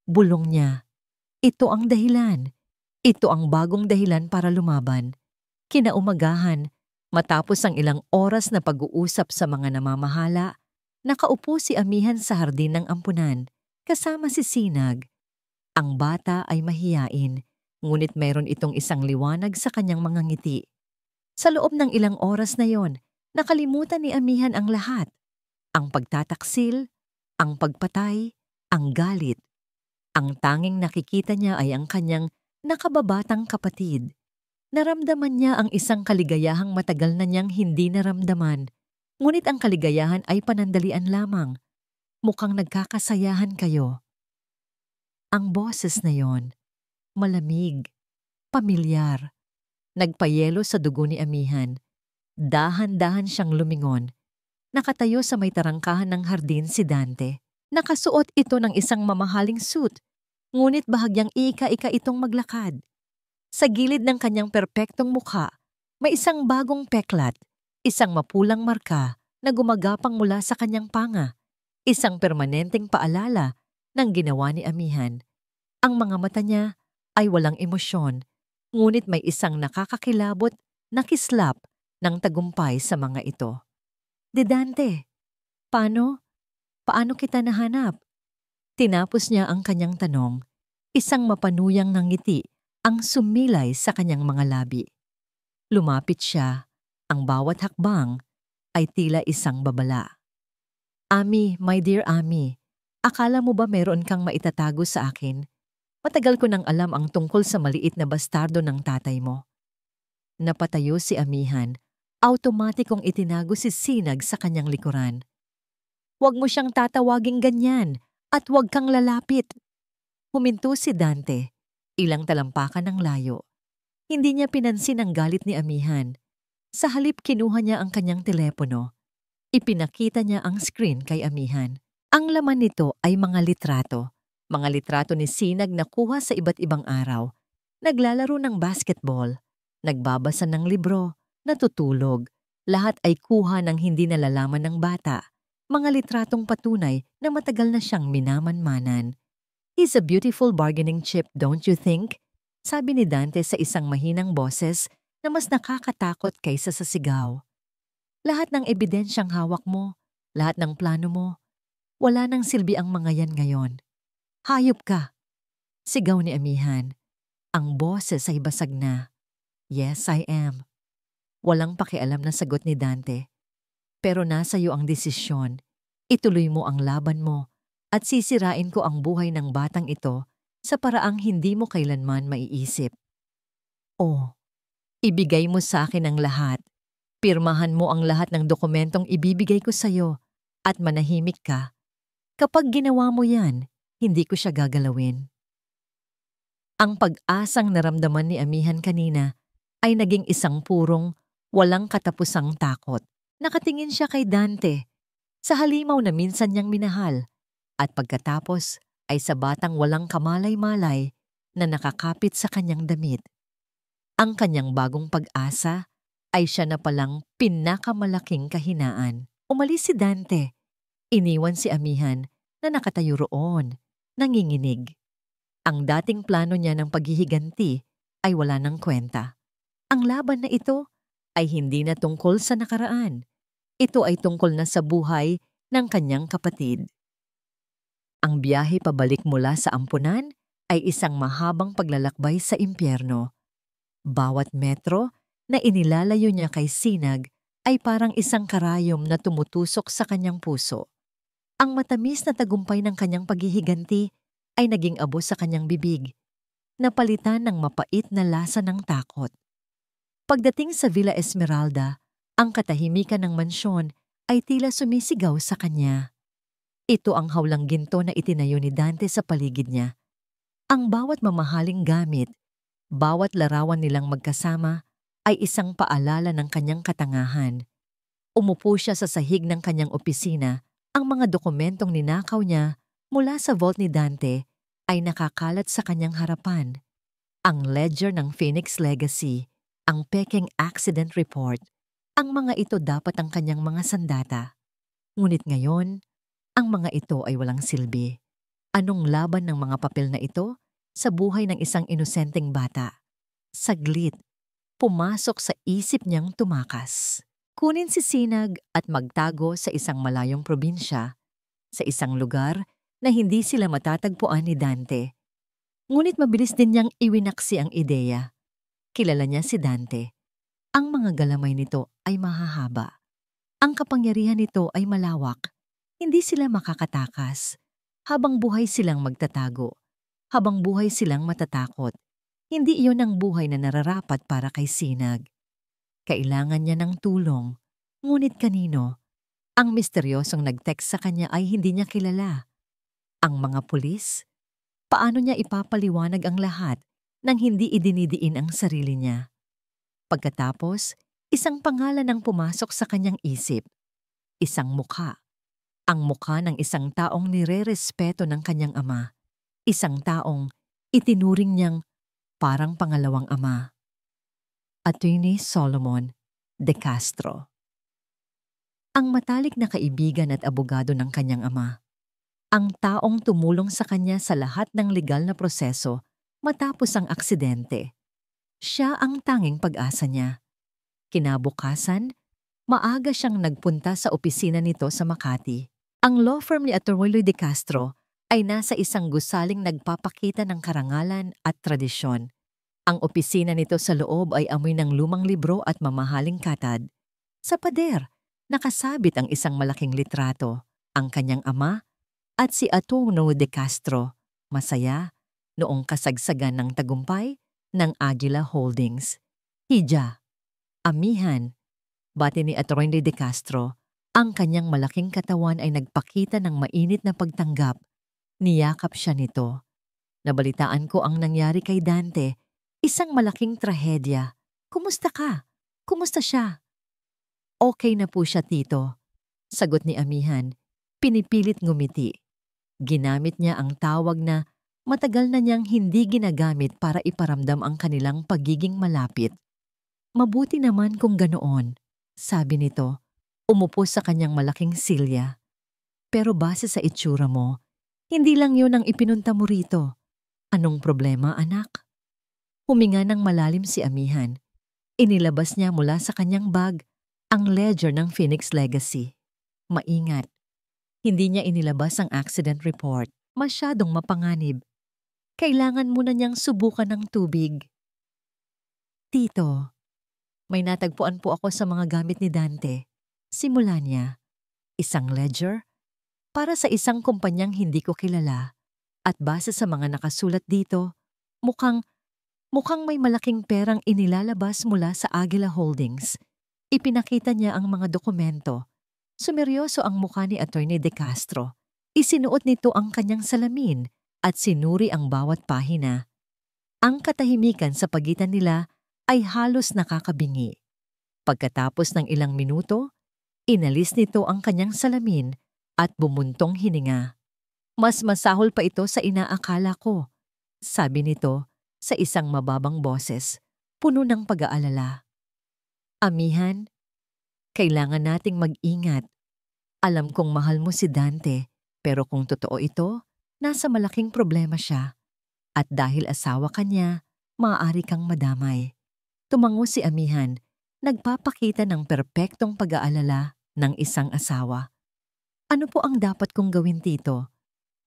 bulong niya. Ito ang dahilan. Ito ang bagong dahilan para lumaban. Kinaumagahan, matapos ang ilang oras na pag-uusap sa mga namamahala, nakaupo si Amihan sa hardin ng ampunan, kasama si Sinag. Ang bata ay mahiyain, ngunit mayroon itong isang liwanag sa kanyang mga ngiti. Sa loob ng ilang oras na yon, nakalimutan ni Amihan ang lahat. Ang pagtataksil, ang pagpatay, ang galit. Ang tanging nakikita niya ay ang kanyang nakababatang kapatid. Naramdaman niya ang isang kaligayahang matagal na niyang hindi naramdaman. Ngunit ang kaligayahan ay panandalian lamang. Mukhang nagkakasayahan kayo. Ang boses na yon, malamig, pamilyar. Nagpayelo sa dugo ni Amihan. Dahan-dahan siyang lumingon. Nakatayo sa may tarangkahan ng hardin si Dante. Nakasuot ito ng isang mamahaling suit, ngunit bahagyang ika-ika itong maglakad. Sa gilid ng kanyang perpektong mukha, may isang bagong peklat, isang mapulang marka na gumagapang mula sa kanyang panga, isang permanenteng paalala ng ginawa ni Amihan. Ang mga mata niya ay walang emosyon, ngunit may isang nakakakilabot na kislap ng tagumpay sa mga ito. De Dante, paano kita nahanap? Tinapos niya ang kanyang tanong, isang mapanuyang ngiti ang sumilay sa kanyang mga labi. Lumapit siya, ang bawat hakbang ay tila isang babala. Ami, my dear Ami, akala mo ba meron kang maitatago sa akin? Matagal ko nang alam ang tungkol sa maliit na bastardo ng tatay mo. Napatayo si Amihan, automatikong itinago si Sinag sa kanyang likuran. Huwag mo siyang tatawaging ganyan at huwag kang lalapit. Huminto si Dante. Ilang talampakan ng layo. Hindi niya pinansin ang galit ni Amihan. Sa halip kinuha niya ang kanyang telepono. Ipinakita niya ang screen kay Amihan. Ang laman nito ay mga litrato. Mga litrato ni Sinag na kuha sa iba't ibang araw. Naglalaro ng basketball. Nagbabasa ng libro. Natutulog. Lahat ay kuha ng hindi nalalaman ng bata. Mga litratong patunay na matagal na siyang minamanmanan. He's a beautiful bargaining chip, don't you think? Sabi ni Dante sa isang mahinang boses na mas nakakatakot kaysa sa sigaw. Lahat ng ebidensyang hawak mo, lahat ng plano mo, wala nang silbi ang mga yan ngayon. Hayop ka! Sigaw ni Amihan. Ang boses ay basag na. Yes, I am. Walang pakialam na sagot ni Dante. Pero nasa iyo ang desisyon. Ituloy mo ang laban mo at sisirain ko ang buhay ng batang ito sa paraang hindi mo kailanman maiisip. Oh, ibigay mo sa akin ang lahat. Pirmahan mo ang lahat ng dokumentong ibibigay ko sa iyo at manahimik ka. Kapag ginawa mo yan, hindi ko siya gagalawin. Ang pag-asang naramdaman ni Amihan kanina ay naging isang purong, walang katapusang takot. Nakatingin siya kay Dante, sa halimaw na minsan niyang minahal, at pagkatapos ay sa batang walang kamalay-malay na nakakapit sa kanyang damit. Ang kanyang bagong pag-asa ay siya na palang pinakamalaking kahinaan. Umalis si Dante. Iniwan si Amihan na nakatayo roon, nanginginig. Ang dating plano niya ng paghihiganti ay wala ng kwenta. Ang laban na ito ay hindi na tungkol sa nakaraan. Ito ay tungkol na sa buhay ng kanyang kapatid. Ang biyahe pabalik mula sa ampunan ay isang mahabang paglalakbay sa impyerno. Bawat metro na inilalayo niya kay Sinag ay parang isang karayom na tumutusok sa kanyang puso. Ang matamis na tagumpay ng kanyang paghihiganti ay naging abo sa kanyang bibig, napalitan ng mapait na lasa ng takot. Pagdating sa Villa Esmeralda, ang katahimikan ng mansyon ay tila sumisigaw sa kanya. Ito ang hawlang ginto na itinayo ni Dante sa paligid niya. Ang bawat mamahaling gamit, bawat larawan nilang magkasama ay isang paalala ng kanyang katangahan. Umupo siya sa sahig ng kanyang opisina, ang mga dokumentong ninakaw niya mula sa vault ni Dante ay nakakalat sa kanyang harapan. Ang ledger ng Phoenix Legacy, ang peking accident report, ang mga ito dapat ang kanyang mga sandata. Ngunit ngayon, ang mga ito ay walang silbi. Anong laban ng mga papel na ito sa buhay ng isang inosenteng bata? Saglit, pumasok sa isip niyang tumakas. Kunin si Sinag at magtago sa isang malayong probinsya, sa isang lugar na hindi sila matatagpuan ni Dante. Ngunit mabilis din niyang iwinaksi ang ideya. Kilala niya si Dante. Ang mga galamay nito ay mahahaba. Ang kapangyarihan nito ay malawak. Hindi sila makakatakas. Habang buhay silang magtatago. Habang buhay silang matatakot. Hindi iyon ang buhay na nararapat para kay Sinag. Kailangan niya ng tulong. Ngunit kanino? Ang misteryosong nag-text sa kanya ay hindi niya kilala. Ang mga pulis? Paano niya ipapaliwanag ang lahat nang hindi idinidiin ang sarili niya? Pagkatapos, isang pangalan ang pumasok sa kanyang isip. Isang mukha. Ang mukha ng isang taong nire-respeto ng kanyang ama. Isang taong itinuring niyang parang pangalawang ama. Attorney Solomon De Castro. Ang matalik na kaibigan at abogado ng kanyang ama. Ang taong tumulong sa kanya sa lahat ng legal na proseso matapos ang aksidente. Siya ang tanging pag-asa niya. Kinabukasan, maaga siyang nagpunta sa opisina nito sa Makati. Ang law firm ni Attorney De Castro ay nasa isang gusaling nagpapakita ng karangalan at tradisyon. Ang opisina nito sa loob ay amoy ng lumang libro at mamahaling katad. Sa pader, nakasabit ang isang malaking litrato, ang kanyang ama at si Attorney De Castro, masaya, noong kasagsagan ng tagumpay ng Aguila Holdings. Hija, Amihan, bati ni Attorney De Castro, ang kanyang malaking katawan ay nagpakita ng mainit na pagtanggap. Niyakap siya nito. Nabalitaan ko ang nangyari kay Dante, isang malaking trahedya. Kumusta ka? Kumusta siya? Okay na po siya, tito. Sagot ni Amihan, pinipilit ngumiti. Ginamit niya ang tawag na matagal na niyang hindi ginagamit para iparamdam ang kanilang pagiging malapit. Mabuti naman kung ganoon, sabi nito, umupo sa kanyang malaking silya. Pero base sa itsura mo, hindi lang yun ang ipinunta mo rito. Anong problema, anak? Huminga ng malalim si Amihan. Inilabas niya mula sa kanyang bag ang ledger ng Phoenix Legacy. Maingat. Hindi niya inilabas ang accident report. Masyadong mapanganib. Kailangan muna niyang subukan ng tubig. Tito, may natagpuan po ako sa mga gamit ni Dante. Simula niya, isang ledger para sa isang kumpanyang hindi ko kilala. At base sa mga nakasulat dito, mukhang may malaking perang inilalabas mula sa Aguila Holdings. Ipinakita niya ang mga dokumento. Sumeryoso ang mukha ni Atty. De Castro. Isinuot nito ang kanyang salamin at sinuri ang bawat pahina. Ang katahimikan sa pagitan nila ay halos nakakabingi. Pagkatapos ng ilang minuto, inalis nito ang kanyang salamin at bumuntong hininga. Mas masahol pa ito sa inaakala ko, sabi nito sa isang mababang boses, puno ng pag-aalala. Amihan, kailangan nating mag-ingat. Alam kong mahal mo si Dante, pero kung totoo ito, nasa malaking problema siya. At dahil asawa ka niya, maaari kang madamay. Tumango si Amihan, nagpapakita ng perpektong pag-aalala ng isang asawa. Ano po ang dapat kong gawin, Tito?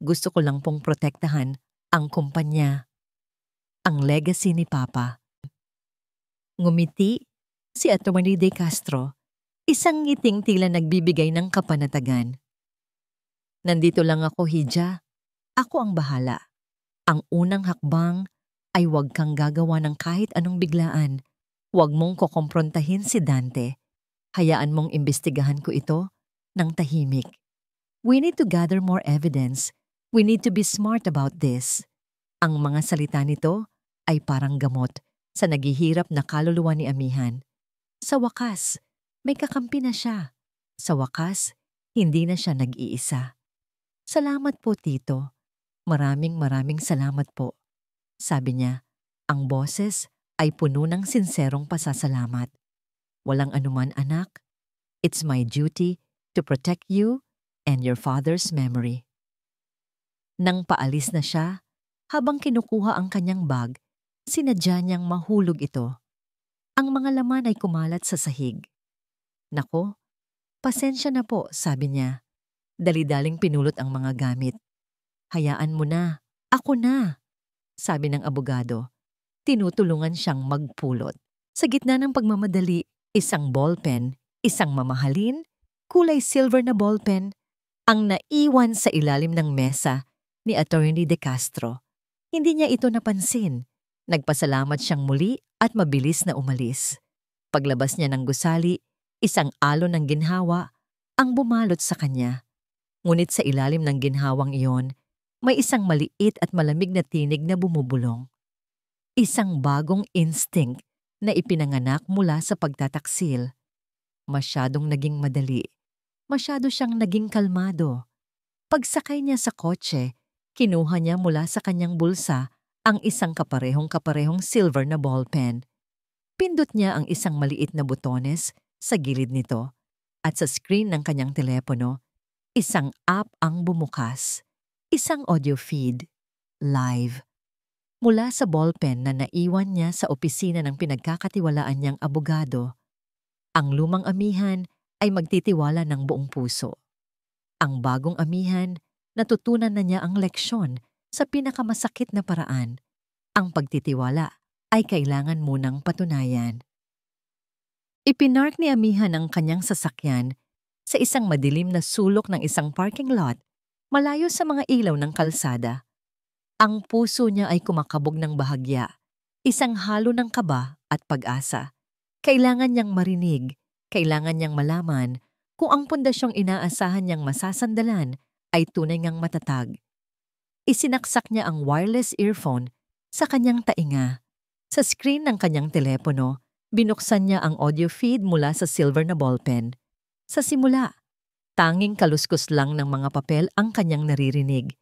Gusto ko lang pong protektahan ang kumpanya. Ang legacy ni Papa. Ngumiti si Atty. De Castro, isang ngiting tila nagbibigay ng kapanatagan. Nandito lang ako, Hija. Ako ang bahala. Ang unang hakbang ay huwag kang gagawa ng kahit anong biglaan. Huwag mong kukomprontahin si Dante. Hayaan mong imbestigahan ko ito ng tahimik. We need to gather more evidence. We need to be smart about this. Ang mga salita nito ay parang gamot sa naghihirap na kaluluwa ni Amihan. Sa wakas, may kakampi na siya. Sa wakas, hindi na siya nag-iisa. Salamat po, Tito. Maraming salamat po. Sabi niya, ang boses ay puno ng sinserong pasasalamat. Walang anuman, anak. It's my duty to protect you and your father's memory. Nang paalis na siya, habang kinukuha ang kanyang bag, sinadya niyang mahulog ito. Ang mga laman ay kumalat sa sahig. Nako, pasensya na po, sabi niya. Dali-daling pinulot ang mga gamit. Hayaan mo na, ako na, sabi ng abogado. Tinutulungan siyang magpulot. Sa gitna ng pagmamadali, isang ballpen, isang mamahalin, kulay silver na ballpen, ang naiwan sa ilalim ng mesa ni Atty. De Castro. Hindi niya ito napansin. Nagpasalamat siyang muli at mabilis na umalis. Paglabas niya ng gusali, isang alon ng ginhawa ang bumalot sa kanya. Ngunit sa ilalim ng ginhawang iyon, may isang maliit at malamig na tinig na bumubulong. Isang bagong instinct na ipinanganak mula sa pagtataksil. Masyadong naging madali. Masyado siyang naging kalmado. Pagsakay niya sa kotse, kinuha niya mula sa kanyang bulsa ang isang kaparehong silver na ballpen. Pindot niya ang isang maliit na butones sa gilid nito at sa screen ng kanyang telepono, isang app ang bumukas. Isang audio feed. Live. Mula sa ballpen na naiwan niya sa opisina ng pinagkakatiwalaan niyang abogado, ang lumang Amihan ay magtitiwala ng buong puso. Ang bagong Amihan, natutunan na niya ang leksyon sa pinakamasakit na paraan. Ang pagtitiwala ay kailangan munang patunayan. Ipinark ni Amihan ang kanyang sasakyan sa isang madilim na sulok ng isang parking lot, malayo sa mga ilaw ng kalsada. Ang puso niya ay kumakabog ng bahagya, isang halo ng kaba at pag-asa. Kailangan niyang marinig, kailangan niyang malaman kung ang pundasyong inaasahan niyang masasandalan ay tunay ngang matatag. Isinaksak niya ang wireless earphone sa kanyang tainga. Sa screen ng kanyang telepono, binuksan niya ang audio feed mula sa silver na ballpen. Sa simula, tanging kaluskos lang ng mga papel ang kanyang naririnig.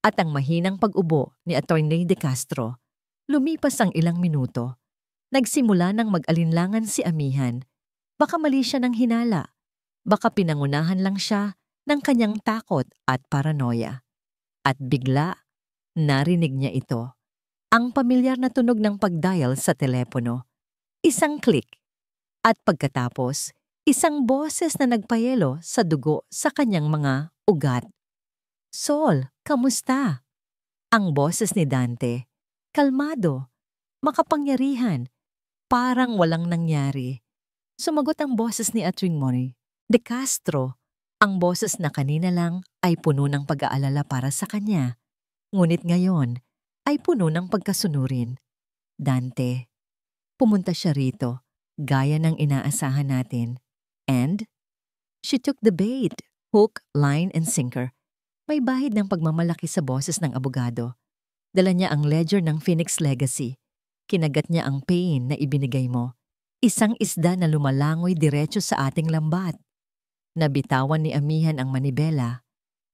At ang mahinang pag-ubo ni Atty. De Castro, lumipas ang ilang minuto. Nagsimula ng mag-alinlangan si Amihan. Baka mali siya ng hinala. Baka pinangunahan lang siya ng kanyang takot at paranoia. At bigla, narinig niya ito. Ang pamilyar na tunog ng pag-dial sa telepono. Isang click. At pagkatapos, isang boses na nagpayelo sa dugo sa kanyang mga ugat. Sol, kamusta? Ang boses ni Dante, kalmado, makapangyarihan, parang walang nangyari. Sumagot ang boses ni Atwing Mori, De Castro, ang boses na kanina lang ay puno ng pag-aalala para sa kanya. Ngunit ngayon ay puno ng pagkasunurin. Dante, pumunta siya rito, gaya ng inaasahan natin. And she took the bait, hook, line, and sinker. May bahid ng pagmamalaki sa boses ng abogado. Dala niya ang ledger ng Phoenix Legacy. Kinagat niya ang pain na ibinigay mo. Isang isda na lumalangoy diretso sa ating lambat. Nabitawan ni Amihan ang manibela.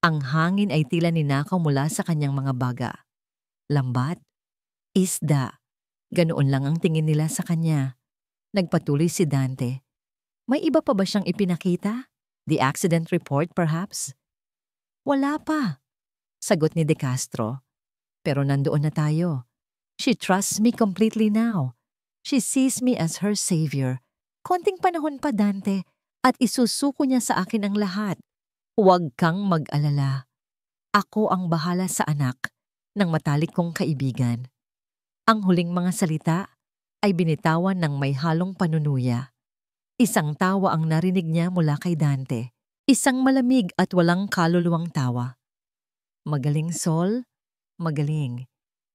Ang hangin ay tila ninakaw mula sa kanyang mga baga. Lambat? Isda. Ganoon lang ang tingin nila sa kanya. Nagpatuloy si Dante. May iba pa ba siyang ipinakita? The accident report perhaps? Wala pa, sagot ni De Castro. Pero nandoon na tayo. She trusts me completely now. She sees me as her savior. Konting panahon pa, Dante, at isusuko niya sa akin ang lahat. Huwag kang mag-alala. Ako ang bahala sa anak ng matalik kong kaibigan. Ang huling mga salita ay binitawan ng may halong panunuya. Isang tawa ang narinig niya mula kay Dante. Isang malamig at walang kaluluwang tawa. Magaling, Sol. Magaling.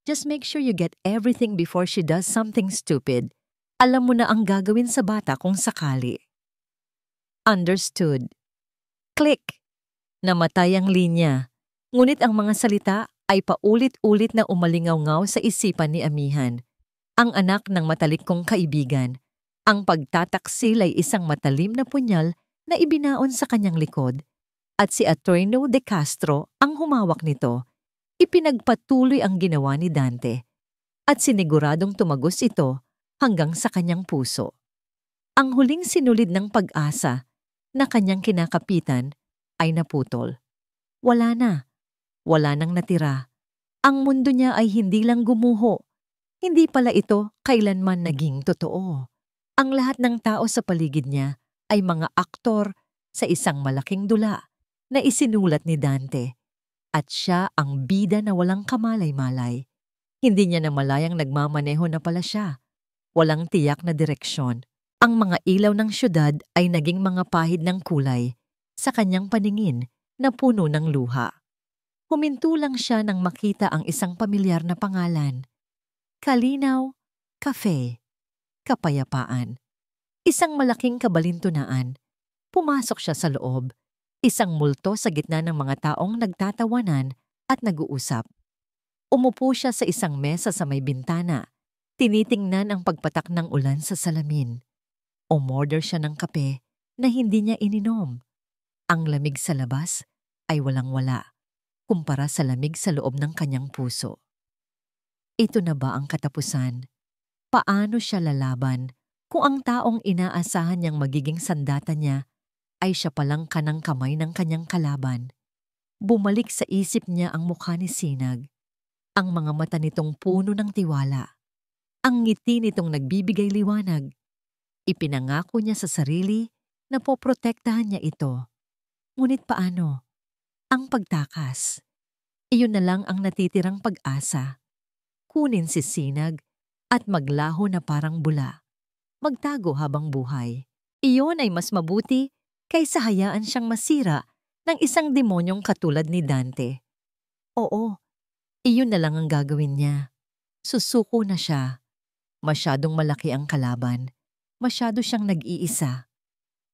Just make sure you get everything before she does something stupid. Alam mo na ang gagawin sa bata kung sakali. Understood. Click. Namatay ang linya. Ngunit ang mga salita ay paulit-ulit na umalingaw-ngaw sa isipan ni Amihan. Ang anak ng matalik kong kaibigan. Ang pagtataksil ay isang matalim na punyal na ibinaon sa kanyang likod, at si Attorney De Castro ang humawak nito. Ipinagpatuloy ang ginawa ni Dante, at siniguradong tumagos ito hanggang sa kanyang puso. Ang huling sinulid ng pag-asa na kanyang kinakapitan ay naputol. Wala na. Wala nang natira. Ang mundo niya ay hindi lang gumuho. Hindi pala ito kailanman naging totoo. Ang lahat ng tao sa paligid niya ay mga aktor sa isang malaking dula na isinulat ni Dante. At siya ang bida na walang kamalay-malay. Hindi niya namalayang nagmamaneho na pala siya. Walang tiyak na direksyon. Ang mga ilaw ng syudad ay naging mga pahid ng kulay sa kanyang paningin na puno ng luha. Huminto lang siya nang makita ang isang pamilyar na pangalan. Kalinaw, Cafe, Kapayapaan. Isang malaking kabalintunaan. Pumasok siya sa loob. Isang multo sa gitna ng mga taong nagtatawanan at nag-uusap. Umupo siya sa isang mesa sa may bintana. Tinitingnan ang pagpatak ng ulan sa salamin. Umorder siya ng kape na hindi niya ininom. Ang lamig sa labas ay walang-wala kumpara sa lamig sa loob ng kanyang puso. Ito na ba ang katapusan? Paano siya lalaban kung ang taong inaasahan niyang magiging sandata niya ay siya palang kanang kamay ng kanyang kalaban? Bumalik sa isip niya ang mukha ni Sinag, ang mga mata nitong puno ng tiwala, ang ngiti nitong nagbibigay liwanag. Ipinangako niya sa sarili na poprotektahan niya ito. Ngunit paano? Ang pagtakas. Iyon na lang ang natitirang pag-asa. Kunin si Sinag at maglaho na parang bula. Magtago habang buhay. Iyon ay mas mabuti kaysa hayaan siyang masira ng isang demonyong katulad ni Dante. Oo, iyon na lang ang gagawin niya. Susuko na siya. Masyadong malaki ang kalaban. Masyado siyang nag-iisa.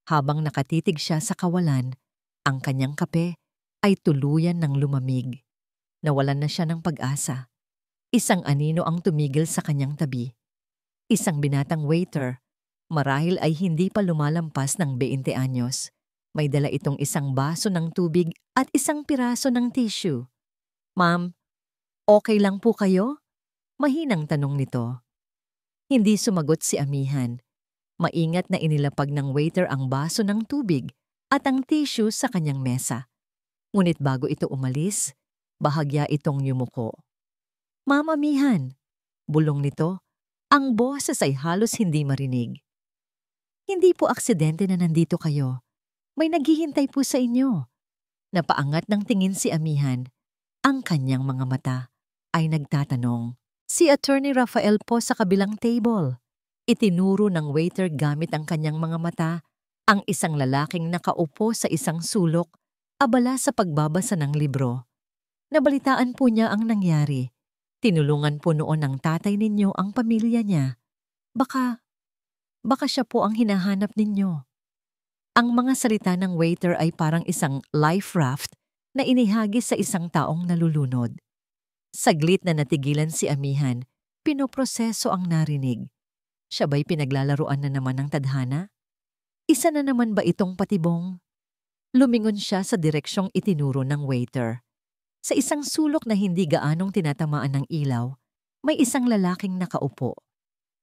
Habang nakatitig siya sa kawalan, ang kanyang kape ay tuluyan ng lumamig. Nawalan na siya ng pag-asa. Isang anino ang tumigil sa kanyang tabi. Isang binatang waiter, marahil ay hindi pa lumalampas ng 20 anyos. May dala itong isang baso ng tubig at isang piraso ng tissue. Ma'am, okay lang po kayo? Mahinang tanong nito. Hindi sumagot si Amihan. Maingat na inilapag ng waiter ang baso ng tubig at ang tissue sa kanyang mesa. Ngunit bago ito umalis, bahagya itong yumuko. Ma'am Amihan, bulong nito, Ang boses ay halos hindi marinig. Hindi po aksidente na nandito kayo. May naghihintay po sa inyo. Napaangat ng tingin si amihan. Ang kanyang mga mata ay nagtatanong. Si Attorney Rafael po sa kabilang table. Itinuro ng waiter gamit ang kanyang mga mata ang isang lalaking nakaupo sa isang sulok, abala sa pagbabasa ng libro. Nabalitaan po niya ang nangyari. Tinulungan po noon ng tatay ninyo ang pamilya niya. Baka siya po ang hinahanap ninyo. Ang mga salita ng waiter ay parang isang life raft na inihagis sa isang taong nalulunod. Saglit na natigilan si amihan, pinoproseso ang narinig. Siya ba'y pinaglalaruan na naman ng tadhana? Isa na naman ba itong patibong? Lumingon siya sa direksyong itinuro ng waiter. Sa isang sulok na hindi gaanong tinatamaan ng ilaw, may isang lalaking nakaupo.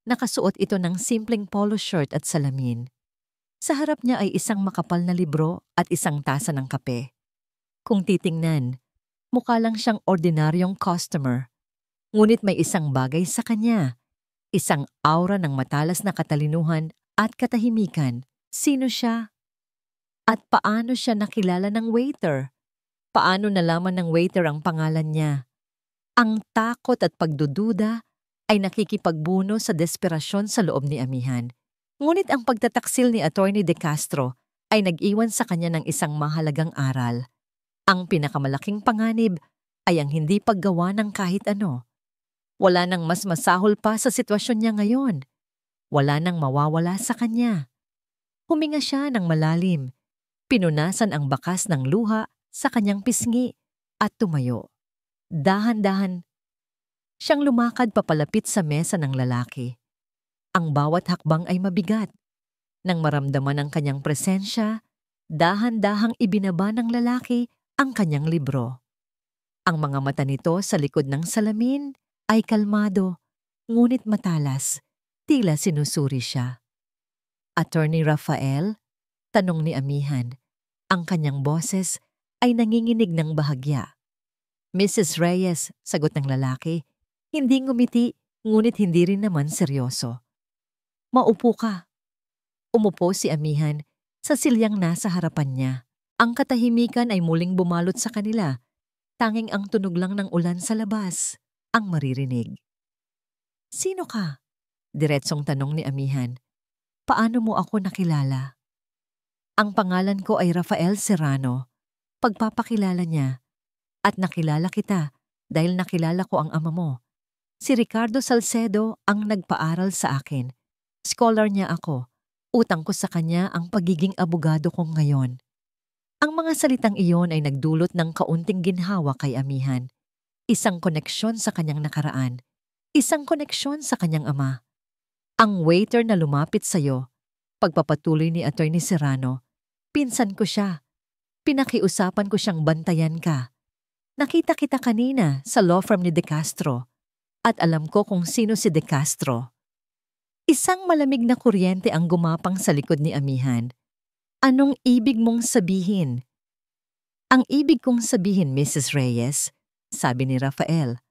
Nakasuot ito ng simpleng polo shirt at salamin. Sa harap niya ay isang makapal na libro at isang tasa ng kape. Kung titingnan, mukha lang siyang ordinaryong customer. Ngunit may isang bagay sa kanya. Isang aura ng matalas na katalinuhan at katahimikan. Sino siya? At paano siya nakilala ng waiter? Paano nalaman ng waiter ang pangalan niya? Ang takot at pagdududa ay nakikipagbuno sa desperasyon sa loob ni amihan. Ngunit ang pagtataksil ni Attorney De Castro ay nag-iwan sa kanya ng isang mahalagang aral. Ang pinakamalaking panganib ay ang hindi paggawa ng kahit ano. Wala nang mas masahol pa sa sitwasyon niya ngayon. Wala nang mawawala sa kanya. Huminga siya ng malalim. Pinunasan ang bakas ng luha sa kanyang pisngi at tumayo. Dahan-dahan siyang lumakad papalapit sa mesa ng lalaki. Ang bawat hakbang ay mabigat. Nang maramdaman ang kanyang presensya, dahan-dahang ibinaba ng lalaki ang kanyang libro. Ang mga mata nito sa likod ng salamin ay kalmado, ngunit matalas, tila sinusuri siya. Attorney Rafael? Tanong ni amihan. Ang kanyang boses ay nanginginig ng bahagya. Mrs. Reyes, sagot ng lalaki. Hindi ngumiti, ngunit hindi rin naman seryoso. Maupo ka. Umupo si amihan sa silyang nasa harapan niya. Ang katahimikan ay muling bumalot sa kanila. Tanging ang tunog lang ng ulan sa labas ang maririnig. Sino ka? Diretsong tanong ni amihan. Paano mo ako nakilala? Ang pangalan ko ay Rafael Serrano. Pagpapakilala niya. At nakilala kita dahil nakilala ko ang ama mo. Si Ricardo Salcedo ang nagpaaral sa akin. Scholar niya ako. Utang ko sa kanya ang pagiging abogado ko ngayon. Ang mga salitang iyon ay nagdulot ng kaunting ginhawa kay amihan. Isang koneksyon sa kanyang nakaraan. Isang koneksyon sa kanyang ama. Ang waiter na lumapit sa'yo, pagpapatuloy ni Attorney Serrano, pinsan ko siya. Pinakiusapan ko siyang bantayan ka. Nakita kita kanina sa law firm ni De Castro at alam ko kung sino si De Castro. Isang malamig na kuryente ang gumapang sa likod ni amihan. Anong ibig mong sabihin? Ang ibig kong sabihin, Mrs. Reyes, sabi ni Rafael.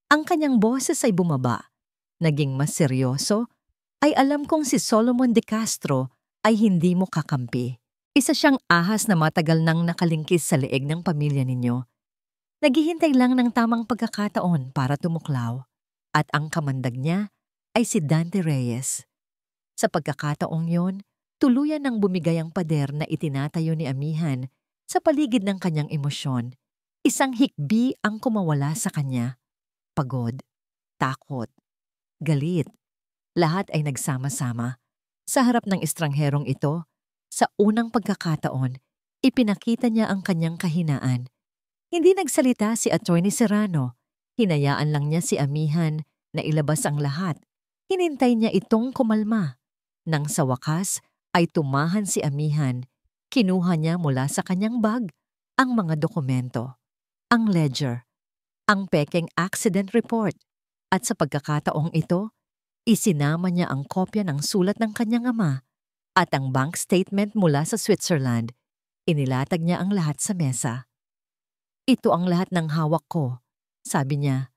Ang kanyang boses ay bumaba. Naging mas seryoso, ay alam kong si Solomon De Castro ay hindi mo kakampi. Isa siyang ahas na matagal nang nakalingkis sa leeg ng pamilya ninyo. Naghihintay lang ng tamang pagkakataon para tumuklaw. At ang kamandag niya ay si Dante Reyes. Sa pagkakataong yon, tuluyan ng bumigay ang pader na itinatayo ni amihan sa paligid ng kanyang emosyon. Isang hikbi ang kumawala sa kanya. Pagod, takot, galit. Lahat ay nagsama-sama. Sa harap ng estrangherong ito, sa unang pagkakataon, ipinakita niya ang kanyang kahinaan. Hindi nagsalita si Attorney Serrano. Hinayaan lang niya si amihan na ilabas ang lahat. Hinintay niya itong kumalma. Nang sa wakas ay tumahan si amihan, kinuha niya mula sa kanyang bag ang mga dokumento, ang ledger, ang pekeng accident report, at sa pagkakataong ito, isinama niya ang kopya ng sulat ng kanyang ama at ang bank statement mula sa Switzerland. Inilatag niya ang lahat sa mesa. Ito ang lahat ng hawak ko, sabi niya.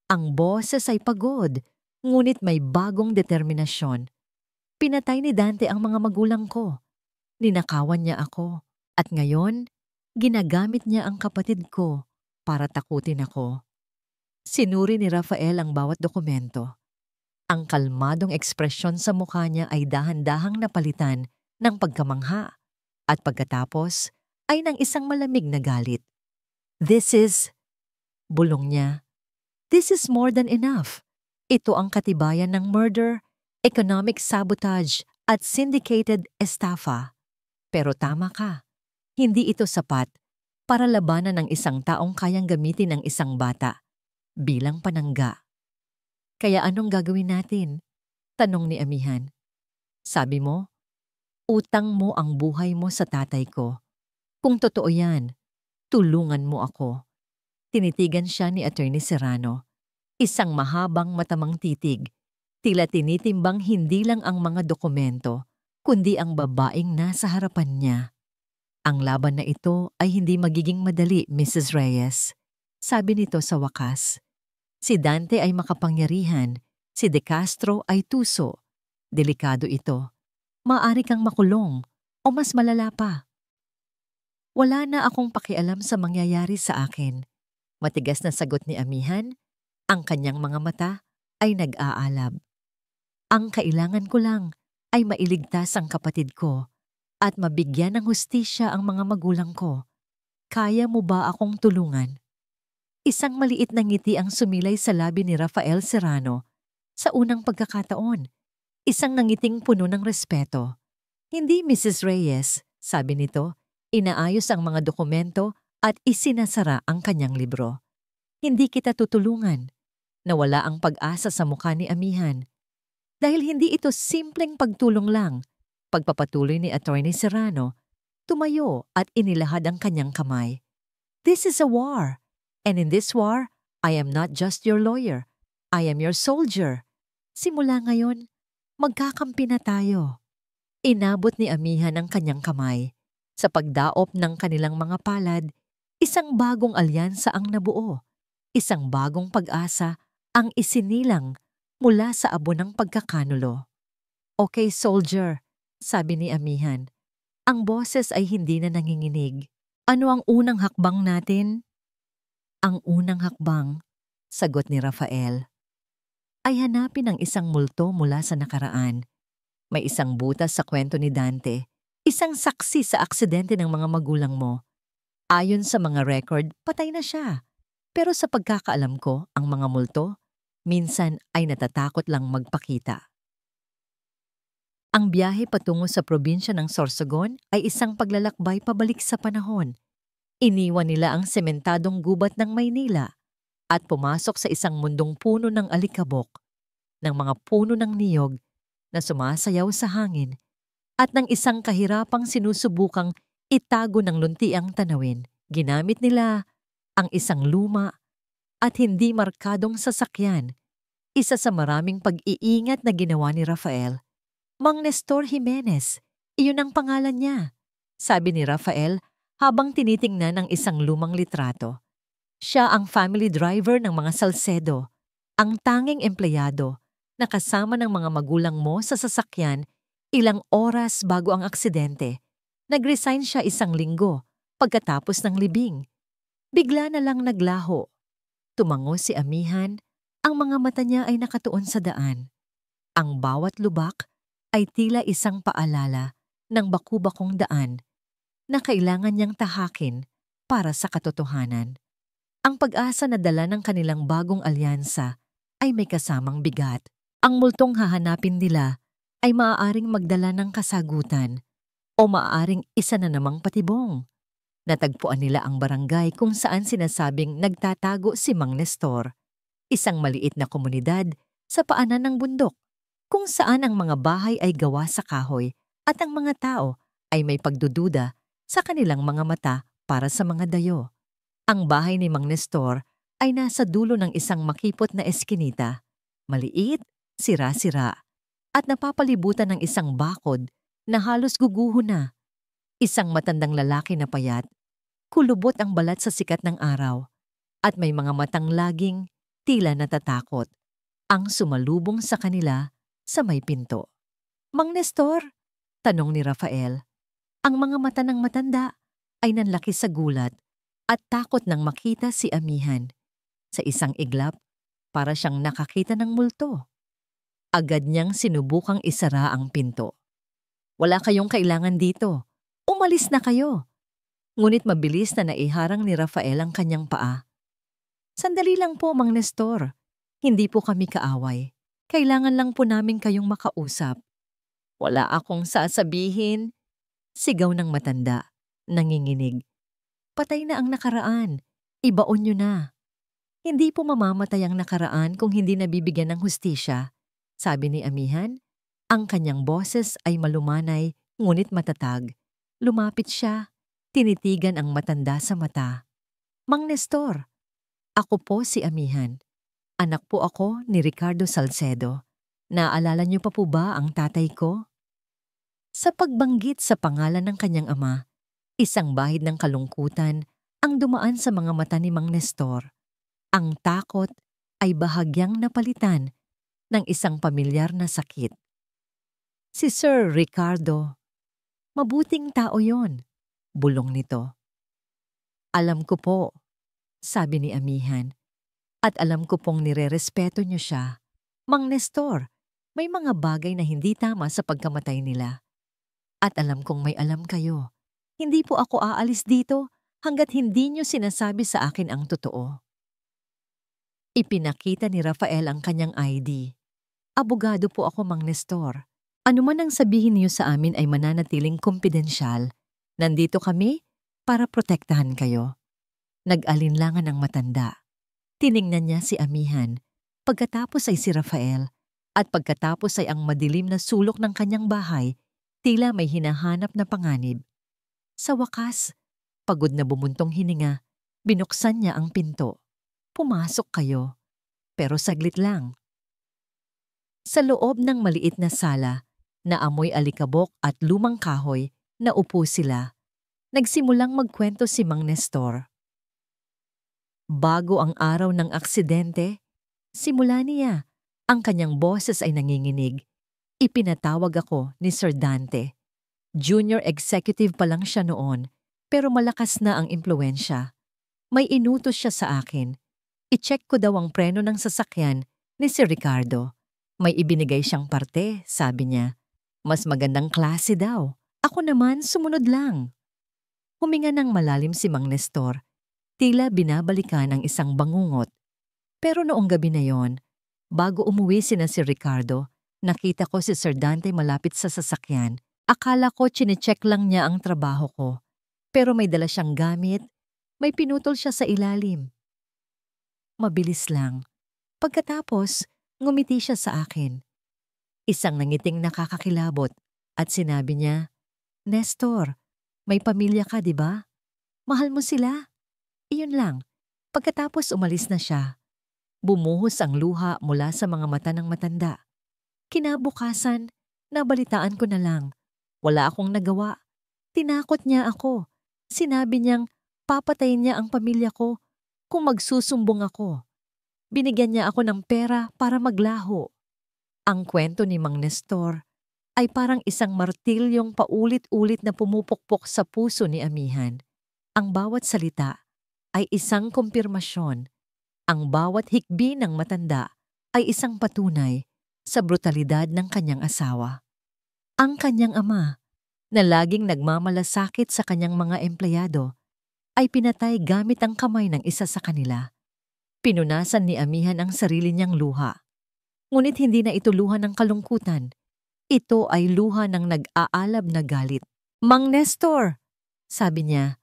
Ang boses ay pagod, ngunit may bagong determinasyon. Pinatay ni Dante ang mga magulang ko. Ninakawan niya ako. At ngayon, ginagamit niya ang kapatid ko para takutin ako. Sinuri ni Rafael ang bawat dokumento. Ang kalmadong ekspresyon sa mukha niya ay dahan-dahang napalitan ng pagkamangha at pagkatapos ay ng isang malamig na galit. This is, bulong niya, this is more than enough. Ito ang katibayan ng murder, economic sabotage at syndicated estafa. Pero tama ka, hindi ito sapat para labanan ng isang taong kayang gamitin ng isang bata bilang panangga. Kaya anong gagawin natin? Tanong ni Amihan. Sabi mo, utang mo ang buhay mo sa tatay ko. Kung totoo yan, tulungan mo ako. Tinitigan siya ni Attorney Serrano. Isang mahabang matamang titig. Tila tinitimbang hindi lang ang mga dokumento, kundi ang babaeng nasa harapan niya. Ang laban na ito ay hindi magiging madali, Mrs. Reyes. Sabi nito sa wakas. Si Dante ay makapangyarihan, si De Castro ay tuso. Delikado ito. Maaari kang makulong o mas malala pa. Wala na akong pakialam sa mangyayari sa akin. Matigas na sagot ni Amihan, ang kanyang mga mata ay nag-aalab. Ang kailangan ko lang ay mailigtas ang kapatid ko at mabigyan ng hustisya ang mga magulang ko. Kaya mo ba akong tulungan? Isang maliit na ngiti ang sumilay sa labi ni Rafael Serrano sa unang pagkakataon. Isang nangiting puno ng respeto. Hindi, Mrs. Reyes, sabi nito, inaayos ang mga dokumento at isinasara ang kanyang libro. Hindi kita tutulungan. Nawala ang pag-asa sa mukha ni Amihan. Dahil hindi ito simpleng pagtulong lang, pagpapatuloy ni Attorney Serrano, tumayo at inilahad ang kanyang kamay. This is a war, and in this war, I am not just your lawyer, I am your soldier. Simula ngayon, magkakampi na tayo. Inabot ni Amihan ang kanyang kamay. Sa pagdaop ng kanilang mga palad, isang bagong alyansa ang nabuo. Isang bagong pag-asa ang isinilang mula sa abo ng pagkakanulo. Okay, soldier, sabi ni Amihan. Ang boses ay hindi na nanginginig. Ano ang unang hakbang natin? Ang unang hakbang, sagot ni Rafael, ay hanapin ang isang multo mula sa nakaraan. May isang butas sa kwento ni Dante, isang saksi sa aksidente ng mga magulang mo. Ayon sa mga record, patay na siya. Pero sa pagkakaalam ko, ang mga multo, minsan ay natatakot lang magpakita. Ang biyahe patungo sa probinsya ng Sorsogon ay isang paglalakbay pabalik sa panahon. Iniwan nila ang sementadong gubat ng Maynila at pumasok sa isang mundong puno ng alikabok, ng mga puno ng niyog na sumasayaw sa hangin at ng isang kahirapang sinusubukang itago ng luntiang tanawin. Ginamit nila ang isang luma at hindi markadong sasakyan, isa sa maraming pag-iingat na ginawa ni Rafael. Mang Nestor Jimenez, iyon ang pangalan niya, sabi ni Rafael habang tinitingnan ang isang lumang litrato. Siya ang family driver ng mga Salcedo, ang tanging empleyado na kasama ng mga magulang mo sa sasakyan ilang oras bago ang aksidente. Nag-resign siya 1 linggo pagkatapos ng libing. Bigla na lang naglaho. Tumango si Amihan, ang mga mata niya ay nakatuon sa daan. Ang bawat lubak ay tila isang paalala ng baku-bakong daan na kailangan niyang tahakin para sa katotohanan. Ang pag-asa na dala ng kanilang bagong alyansa ay may kasamang bigat. Ang multong hahanapin nila ay maaaring magdala ng kasagutan o maaaring isa na namang patibong. Natagpuan nila ang barangay kung saan sinasabing nagtatago si Mang Nestor, isang maliit na komunidad sa paanan ng bundok, kung saan ang mga bahay ay gawa sa kahoy at ang mga tao ay may pagdududa sa kanilang mga mata para sa mga dayo. Ang bahay ni Mang Nestor ay nasa dulo ng isang makipot na eskinita, maliit, sira-sira, at napapalibutan ng isang bakod na halos guguho na. Isang matandang lalaki na payat, kulubot ang balat sa sikat ng araw, at may mga matang laging tila natatakot. ang sumalubong sa kanila sa may pinto. "Mang Nestor?" tanong ni Rafael. Ang mga mata ng matanda ay nanlaki sa gulat at takot nang makita si Amihan. Sa isang iglap, para siyang nakakita ng multo. Agad niyang sinubukang isara ang pinto. "Wala kayong kailangan dito. Umalis na kayo." Ngunit mabilis na naiharang ni Rafael ang kanyang paa. "Sandali lang po, Mang Nestor. Hindi po kami kaaway. Kailangan lang po namin kayong makausap." "Wala akong sasabihin," sigaw ng matanda, nanginginig. "Patay na ang nakaraan. Ibaon niyo na." "Hindi po mamamatay ang nakaraan kung hindi nabibigyan ng hustisya," sabi ni Amihan. Ang kanyang boses ay malumanay ngunit matatag. Lumapit siya, tinitigan ang matanda sa mata. "Mang Nestor, ako po si Amihan. Anak po ako ni Ricardo Salcedo. Naalala niyo pa po ba ang tatay ko?" Sa pagbanggit sa pangalan ng kanyang ama, isang bahid ng kalungkutan ang dumaan sa mga mata ni Mang Nestor. Ang takot ay bahagyang napalitan ng isang pamilyar na sakit. "Si Sir Ricardo, mabuting tao yon," bulong nito. "Alam ko po," sabi ni Amihan, "at alam ko pong nirerespeto niyo siya. Mang Nestor, may mga bagay na hindi tama sa pagkamatay nila. At alam kong may alam kayo. Hindi po ako aalis dito hanggat hindi niyo sinasabi sa akin ang totoo." Ipinakita ni Rafael ang kanyang ID. "Abogado po ako, Mang Nestor. Ano man ang sabihin niyo sa amin ay mananatiling kumpidensyal. Nandito kami para protektahan kayo." Nag-alinlangan ang matanda. Tiningnan niya si Amihan. Pagkatapos ay si Rafael. At pagkatapos ay ang madilim na sulok ng kanyang bahay, tila may hinahanap na panganib. Sa wakas, pagod na bumuntong hininga, binuksan niya ang pinto. "Pumasok kayo." Pero saglit lang. Sa loob ng maliit na sala, na amoy alikabok at lumang kahoy, naupo sila. Nagsimulang magkwento si Mang Nestor. Bago ang araw ng aksidente, simula niya, ang kanyang boses ay nanginginig. "Ipinatawag ako ni Sir Dante. Junior executive pa lang siya noon, pero malakas na ang impluensya. May inutos siya sa akin. I-check ko daw ang preno ng sasakyan ni Sir Ricardo. May ibinigay siyang parte," sabi niya. "Mas magandang klase daw. Ako naman sumunod lang." Huminga ng malalim si Mang Nestor. Tila binabalikan ang isang bangungot. Pero noong gabi na yon, bago umuwi sina si Ricardo, nakita ko si Sir Dante malapit sa sasakyan. Akala ko chinecheck lang niya ang trabaho ko. Pero may dala siyang gamit. May pinutol siya sa ilalim. Mabilis lang. Pagkatapos, ngumiti siya sa akin. Isang nangiting nakakakilabot at sinabi niya, "Nestor, may pamilya ka, di ba? Mahal mo sila?" Iyon lang. Pagkatapos umalis na siya. Bumuhos ang luha mula sa mga mata ng matanda. Kinabukasan, nabalitaan ko na lang. Wala akong nagawa. Tinakot niya ako. Sinabi niyang papatayin niya ang pamilya ko kung magsusumbong ako. Binigyan niya ako ng pera para maglaho. Ang kwento ni Mang Nestor ay parang isang martilyong paulit-ulit na pumupukpok sa puso ni Amihan. Ang bawat salita ay isang kumpirmasyon. Ang bawat hikbi ng matanda ay isang patunay sa brutalidad ng kanyang asawa. Ang kanyang ama, na laging nagmamalasakit sa kanyang mga empleyado, ay pinatay gamit ang kamay ng isa sa kanila. Pinunasan ni Amihan ang sarili niyang luha. Ngunit hindi na ito luha ng kalungkutan. Ito ay luha ng nag-aalab na galit. "Mang Nestor," sabi niya.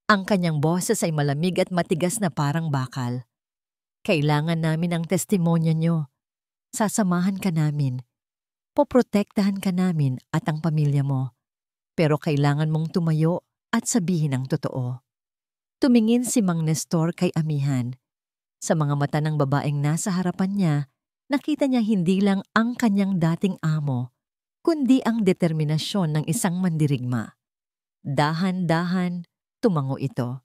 Ang kanyang boses ay malamig at matigas na parang bakal. "Kailangan namin ang testimonya niyo. Sasamahan ka namin. Poprotektahan ka namin at ang pamilya mo. Pero kailangan mong tumayo at sabihin ang totoo." Tumingin si Mang Nestor kay Amihan. Sa mga mata ng babaeng nasa harapan niya, nakita niya hindi lang ang kanyang dating amo, kundi ang determinasyon ng isang mandirigma. Dahan-dahan, tumango ito.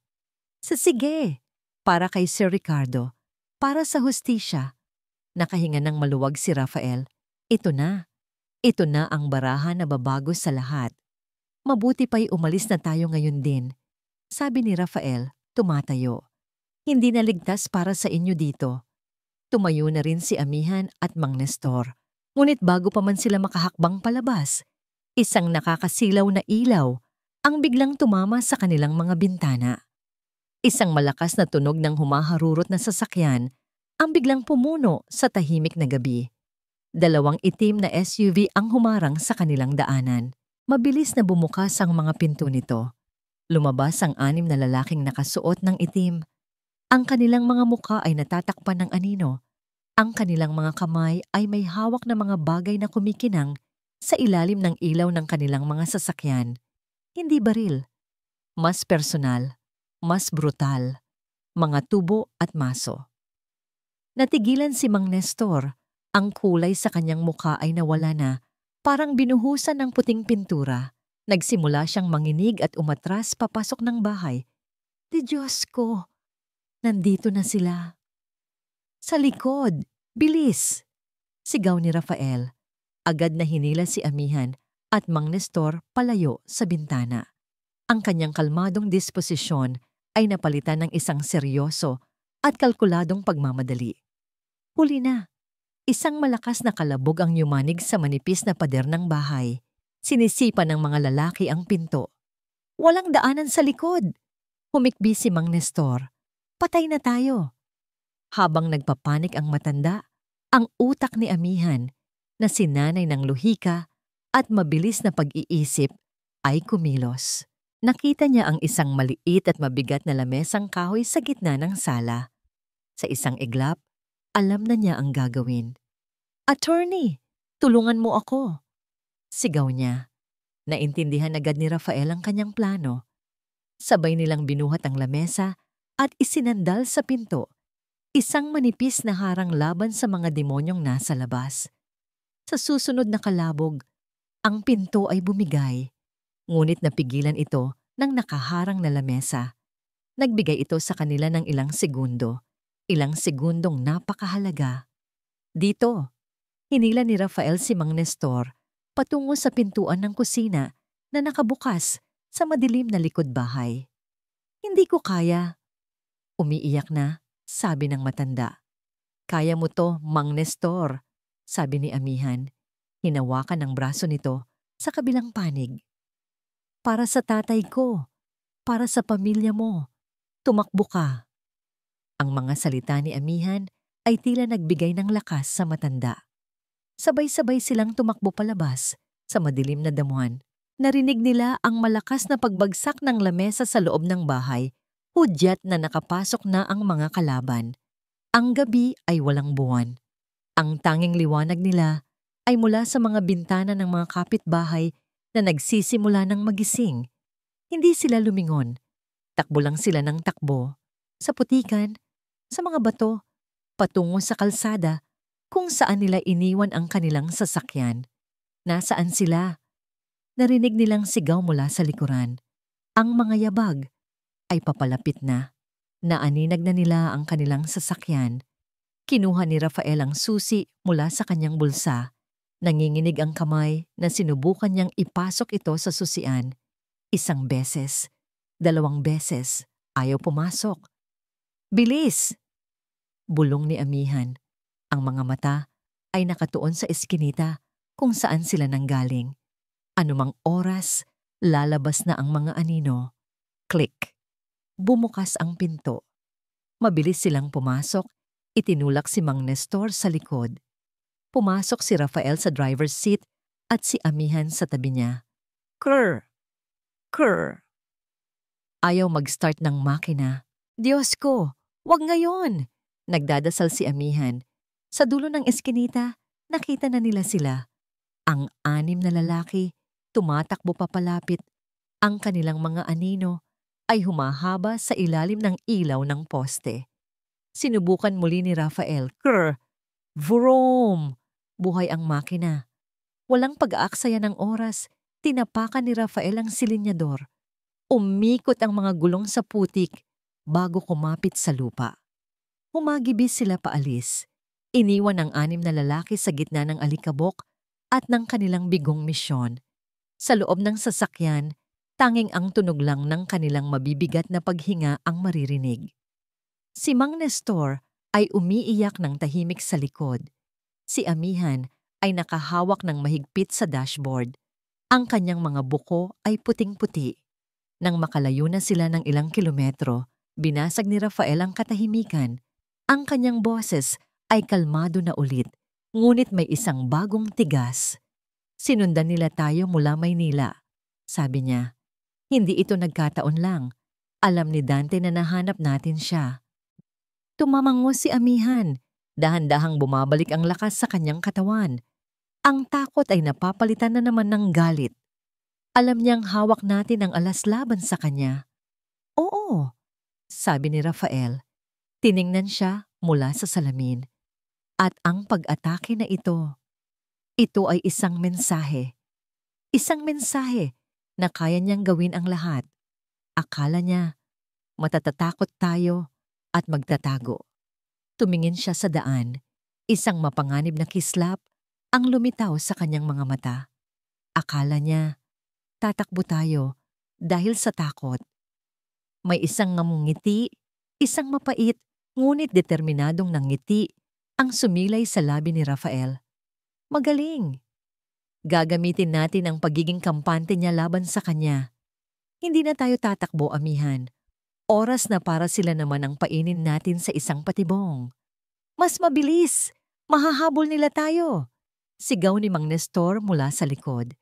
Sige, para kay Sir Ricardo, para sa hustisya, Nakahinga ng maluwag si Rafael. Ito na. Ito na ang baraha na babago sa lahat. Mabuti pa'y umalis na tayo ngayon din. Sabi ni Rafael, tumatayo. Hindi na ligtas para sa inyo dito. Tumayo na rin si Amihan at Mang Nestor. Ngunit bago pa man sila makahakbang palabas, isang nakakasilaw na ilaw ang biglang tumama sa kanilang mga bintana. Isang malakas na tunog ng humaharurot na sasakyan ang biglang pumuno sa tahimik na gabi. Dalawang itim na SUV ang humarang sa kanilang daanan. Mabilis na bumukas ang mga pinto nito. Lumabas ang 6 na lalaking nakasuot ng itim. Ang kanilang mga mukha ay natatakpan ng anino. Ang kanilang mga kamay ay may hawak na mga bagay na kumikinang sa ilalim ng ilaw ng kanilang mga sasakyan. Hindi baril. Mas personal, mas brutal. Mga tubo at maso. Natigilan si Mang Nestor. Ang kulay sa kanyang mukha ay nawala na, parang binuhusan ng puting pintura. Nagsimula siyang manginig at umatras papasok ng bahay. Di Diyos ko! Nandito na sila. Sa likod! Bilis! Sigaw ni Rafael. Agad na hinila si Amihan at Mang Nestor palayo sa bintana. Ang kanyang kalmadong disposisyon ay napalitan ng isang seryoso at kalkuladong pagmamadali. Huli na! Isang malakas na kalabog ang yumanig sa manipis na pader ng bahay. Sinisipa ng mga lalaki ang pinto. Walang daanan sa likod! Humikbi si Mang Nestor. Patay na tayo! Habang nagpapanik ang matanda, ang utak ni Amihan na sinanay ng lohika at mabilis na pag-iisip ay kumilos. Nakita niya ang isang maliit at mabigat na lamesang kahoy sa gitna ng sala. Sa isang iglap, alam na niya ang gagawin. Attorney, tulungan mo ako! Sigaw niya. Naintindihan agad ni Rafael ang kanyang plano. Sabay nilang binuhat ang lamesa at isinandal sa pinto. Isang manipis na harang laban sa mga demonyong nasa labas. Sa susunod na kalabog, ang pinto ay bumigay. Ngunit napigilan ito ng nakaharang na lamesa. Nagbigay ito sa kanila ng ilang segundo. Ilang segundong napakahalaga. Dito, hinila ni Rafael si Mang Nestor patungo sa pintuan ng kusina na nakabukas sa madilim na likod bahay. Hindi ko kaya. Umiiyak na, sabi ng matanda. Kaya mo to, Mang Nestor, sabi ni Amihan. Hinawakan ang braso nito sa kabilang panig. Para sa tatay ko, para sa pamilya mo, tumakbo ka. Ang mga salita ni Amihan ay tila nagbigay ng lakas sa matanda. Sabay-sabay silang tumakbo palabas sa madilim na damuhan. Narinig nila ang malakas na pagbagsak ng lamesa sa loob ng bahay, hudyat na nakapasok na ang mga kalaban. Ang gabi ay walang buwan. Ang tanging liwanag nila ay mula sa mga bintana ng mga kapitbahay na nagsisimula ng magising. Hindi sila lumingon. Takbo lang sila ng takbo. Sa putikan, sa mga bato, patungo sa kalsada kung saan nila iniwan ang kanilang sasakyan. Nasaan sila? Narinig nilang sigaw mula sa likuran. Ang mga yabag ay papalapit na. Naaninag na nila ang kanilang sasakyan. Kinuha ni Rafael ang susi mula sa kanyang bulsa. Nanginginig ang kamay na sinubukan niyang ipasok ito sa susian. 1 beses, 2 beses, ayaw pumasok. Bilis! Bulong ni Amihan. Ang mga mata ay nakatuon sa eskinita kung saan sila nanggaling. Anumang oras, lalabas na ang mga anino. Click! Bumukas ang pinto. Mabilis silang pumasok, itinulak si Mang Nestor sa likod. Pumasok si Rafael sa driver's seat at si Amihan sa tabi niya. Krr! Krr! Ayaw mag-start ng makina. Diyos ko, wag ngayon! Nagdadasal si Amihan. Sa dulo ng eskinita, nakita na nila sila. Ang 6 na lalaki, tumatakbo papalapit. Ang kanilang mga anino ay humahaba sa ilalim ng ilaw ng poste. Sinubukan muli ni Rafael. Krr! Vroom! Buhay ang makina. Walang pag-aaksaya ng oras, tinapakan ni Rafael ang silinyador. Umikot ang mga gulong sa putik bago kumapit sa lupa. Humagibis sila paalis. Iniwan ang 6 na lalaki sa gitna ng alikabok at ng kanilang bigong misyon. Sa loob ng sasakyan, tanging ang tunog lang ng kanilang mabibigat na paghinga ang maririnig. Si Mang Nestor ay umiiyak ng tahimik sa likod. Si Amihan ay nakahawak ng mahigpit sa dashboard. Ang kanyang mga buko ay puting-puti. Nang makalayo na sila ng ilang kilometro, binasag ni Rafael ang katahimikan. Ang kanyang boses ay kalmado na ulit, ngunit may isang bagong tigas. Sinundan nila tayo mula Maynila. Sabi niya, hindi ito nagkataon lang. Alam ni Dante na nahanap natin siya. Tumamango si Amihan. Dahan-dahang bumabalik ang lakas sa kanyang katawan. Ang takot ay napapalitan na naman ng galit. Alam niyang hawak natin ang alas laban sa kanya. Oo, sabi ni Rafael. Tiningnan siya mula sa salamin. At ang pag-atake na ito ay isang mensahe. Isang mensahe na kaya niyang gawin ang lahat. Akala niya, matatatakot tayo at magtatago. Tumingin siya sa daan. Isang mapanganib na kislap ang lumitaw sa kanyang mga mata. Akala niya, tatakbo tayo dahil sa takot. May isang ngiti, isang mapait, ngunit determinadong nangiti ang sumilay sa labi ni Rafael. Magaling! Gagamitin natin ang pagiging kampante niya laban sa kanya. Hindi na tayo tatakbo, Amihan. Oras na para sila naman ang painin natin sa isang patibong. Mas mabilis! Mahahabol nila tayo! Sigaw ni Mang Nestor mula sa likod.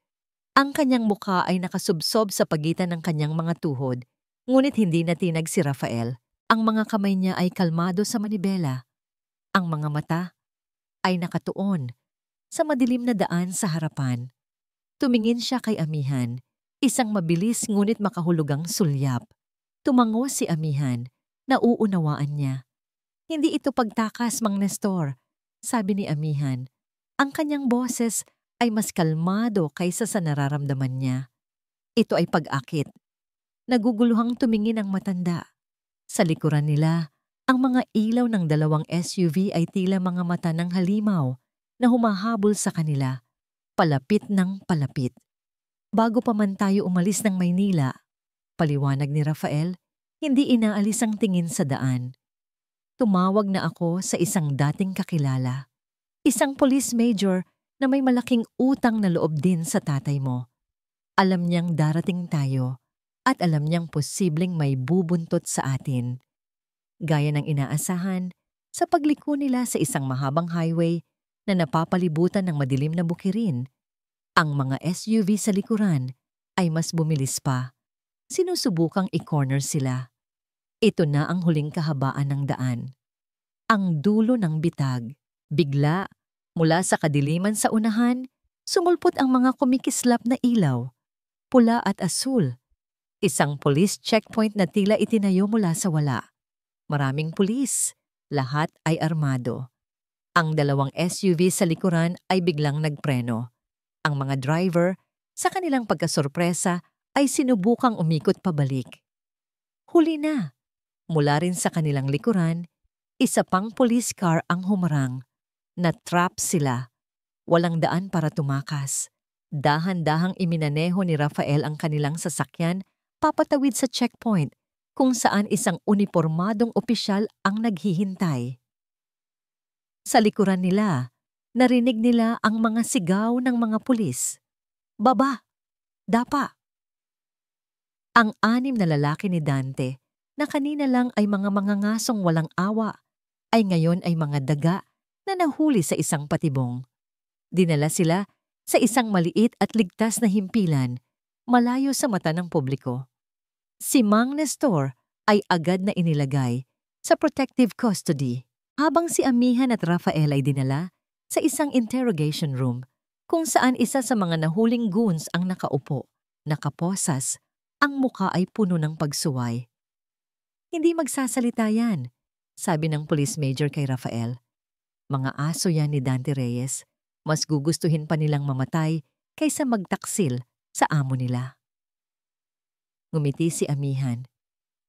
Ang kanyang mukha ay nakasubsob sa pagitan ng kanyang mga tuhod, ngunit hindi natinag si Rafael. Ang mga kamay niya ay kalmado sa manibela. Ang mga mata ay nakatuon sa madilim na daan sa harapan. Tumingin siya kay Amihan, isang mabilis ngunit makahulugang sulyap. Tumango si Amihan, nauunawaan niya. Hindi ito pagtakas, Mang Nestor, sabi ni Amihan. Ang kanyang boses ay mas kalmado kaysa sa nararamdaman niya. Ito ay pag-akit. Naguguluhang tumingin ang matanda. Sa likuran nila, ang mga ilaw ng 2 SUV ay tila mga mata ng halimaw na humahabol sa kanila, palapit ng palapit. Bago pa man tayo umalis ng Maynila, paliwanag ni Rafael, hindi inaalis ang tingin sa daan. Tumawag na ako sa isang dating kakilala, isang police major na may malaking utang na loob din sa tatay mo. Alam niyang darating tayo at alam niyang posibleng may bubuntot sa atin. Gaya ng inaasahan, sa pagliko nila sa isang mahabang highway na napapalibutan ng madilim na bukirin, ang mga SUV sa likuran ay mas bumilis pa. Sinusubukang i-corner sila. Ito na ang huling kahabaan ng daan. Ang dulo ng bitag. Bigla, mula sa kadiliman sa unahan, sumulpot ang mga kumikislap na ilaw, pula at asul. Isang police checkpoint na tila itinayo mula sa wala. Maraming pulis, lahat ay armado. Ang 2 SUV sa likuran ay biglang nagpreno. Ang mga driver, sa kanilang pagkasorpresa, ay sinubukang umikot pabalik. Huli na! Mula rin sa kanilang likuran, isa pang police car ang humarang. Na-trap sila. Walang daan para tumakas. Dahan-dahang iminaneho ni Rafael ang kanilang sasakyan papatawid sa checkpoint, kung saan isang unipormadong opisyal ang naghihintay. Sa likuran nila, narinig nila ang mga sigaw ng mga pulis. Baba! Dapa! Ang 6 na lalaki ni Dante, na kanina lang ay mga mangangasong walang awa, ay ngayon ay mga daga na nahuli sa isang patibong. Dinala sila sa isang maliit at ligtas na himpilan, malayo sa mata ng publiko. Si Mang Nestor ay agad na inilagay sa protective custody, habang si Amihan at Rafael ay dinala sa isang interrogation room kung saan isa sa mga nahuling goons ang nakaupo, nakaposas, ang muka ay puno ng pagsuway. Hindi magsasalita yan, sabi ng police major kay Rafael. Mga aso yan ni Dante Reyes, mas gugustuhin pa nilang mamatay kaysa magtaksil sa amo nila. Ngumiti si Amihan,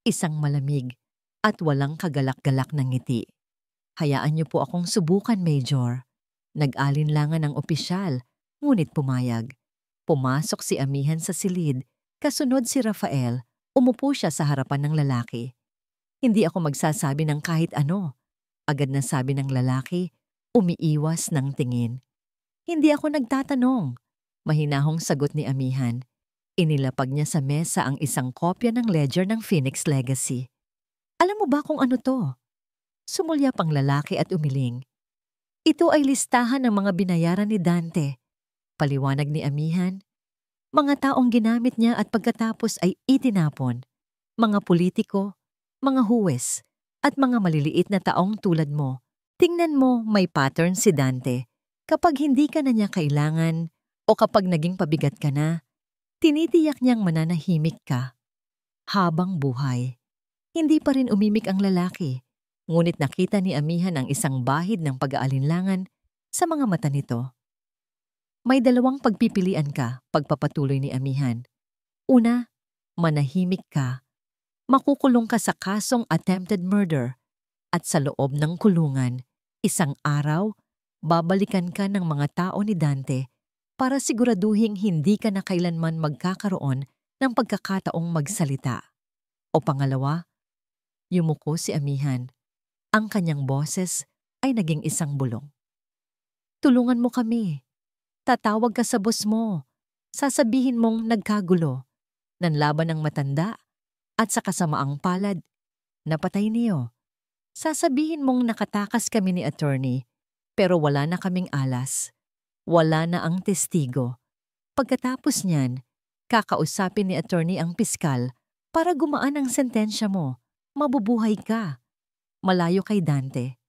isang malamig at walang kagalak-galak na ngiti. Hayaan niyo po akong subukan, Major. Nag-alinlangan ang opisyal, ngunit pumayag. Pumasok si amihan sa silid, kasunod si Rafael, umupo siya sa harapan ng lalaki. Hindi ako magsasabi ng kahit ano. Agad na sabi ng lalaki, umiiwas ng tingin. Hindi ako nagtatanong. Mahinahong sagot ni amihan. Inilapag niya sa mesa ang isang kopya ng ledger ng Phoenix Legacy. Alam mo ba kung ano to? Sumulyap ang lalaki at umiling. Ito ay listahan ng mga binayaran ni Dante. Paliwanag ni amihan. Mga taong ginamit niya at pagkatapos ay itinapon. Mga politiko, mga huwes, at mga maliliit na taong tulad mo. Tingnan mo, may pattern si Dante. Kapag hindi ka na niya kailangan o kapag naging pabigat ka na, tinitiyak niyang mananahimik ka. Habang buhay. Hindi pa rin umimik ang lalaki, ngunit nakita ni amihan ang isang bahid ng pag-aalinlangan sa mga mata nito. May dalawang pagpipilian ka, pagpapatuloy ni amihan. Una, manahimik ka. Makukulong ka sa kasong attempted murder at sa loob ng kulungan, isang araw, babalikan ka ng mga tao ni Dante para siguraduhing hindi ka na kailanman magkakaroon ng pagkakataong magsalita. O pangalawa, yumuko si amihan. Ang kanyang boses ay naging isang bulong. Tulungan mo kami. Tatawag ka sa boss mo. Sasabihin mong nagkagulo. Nanlaban ng matanda at sa kasamaang palad, napatay niyo. Sasabihin mong nakatakas kami ni attorney, pero wala na kaming alas. Wala na ang testigo. Pagkatapos niyan, kakausapin ni attorney ang piskal para gumaan ang sentensya mo. Mabubuhay ka. Malayo kay Dante.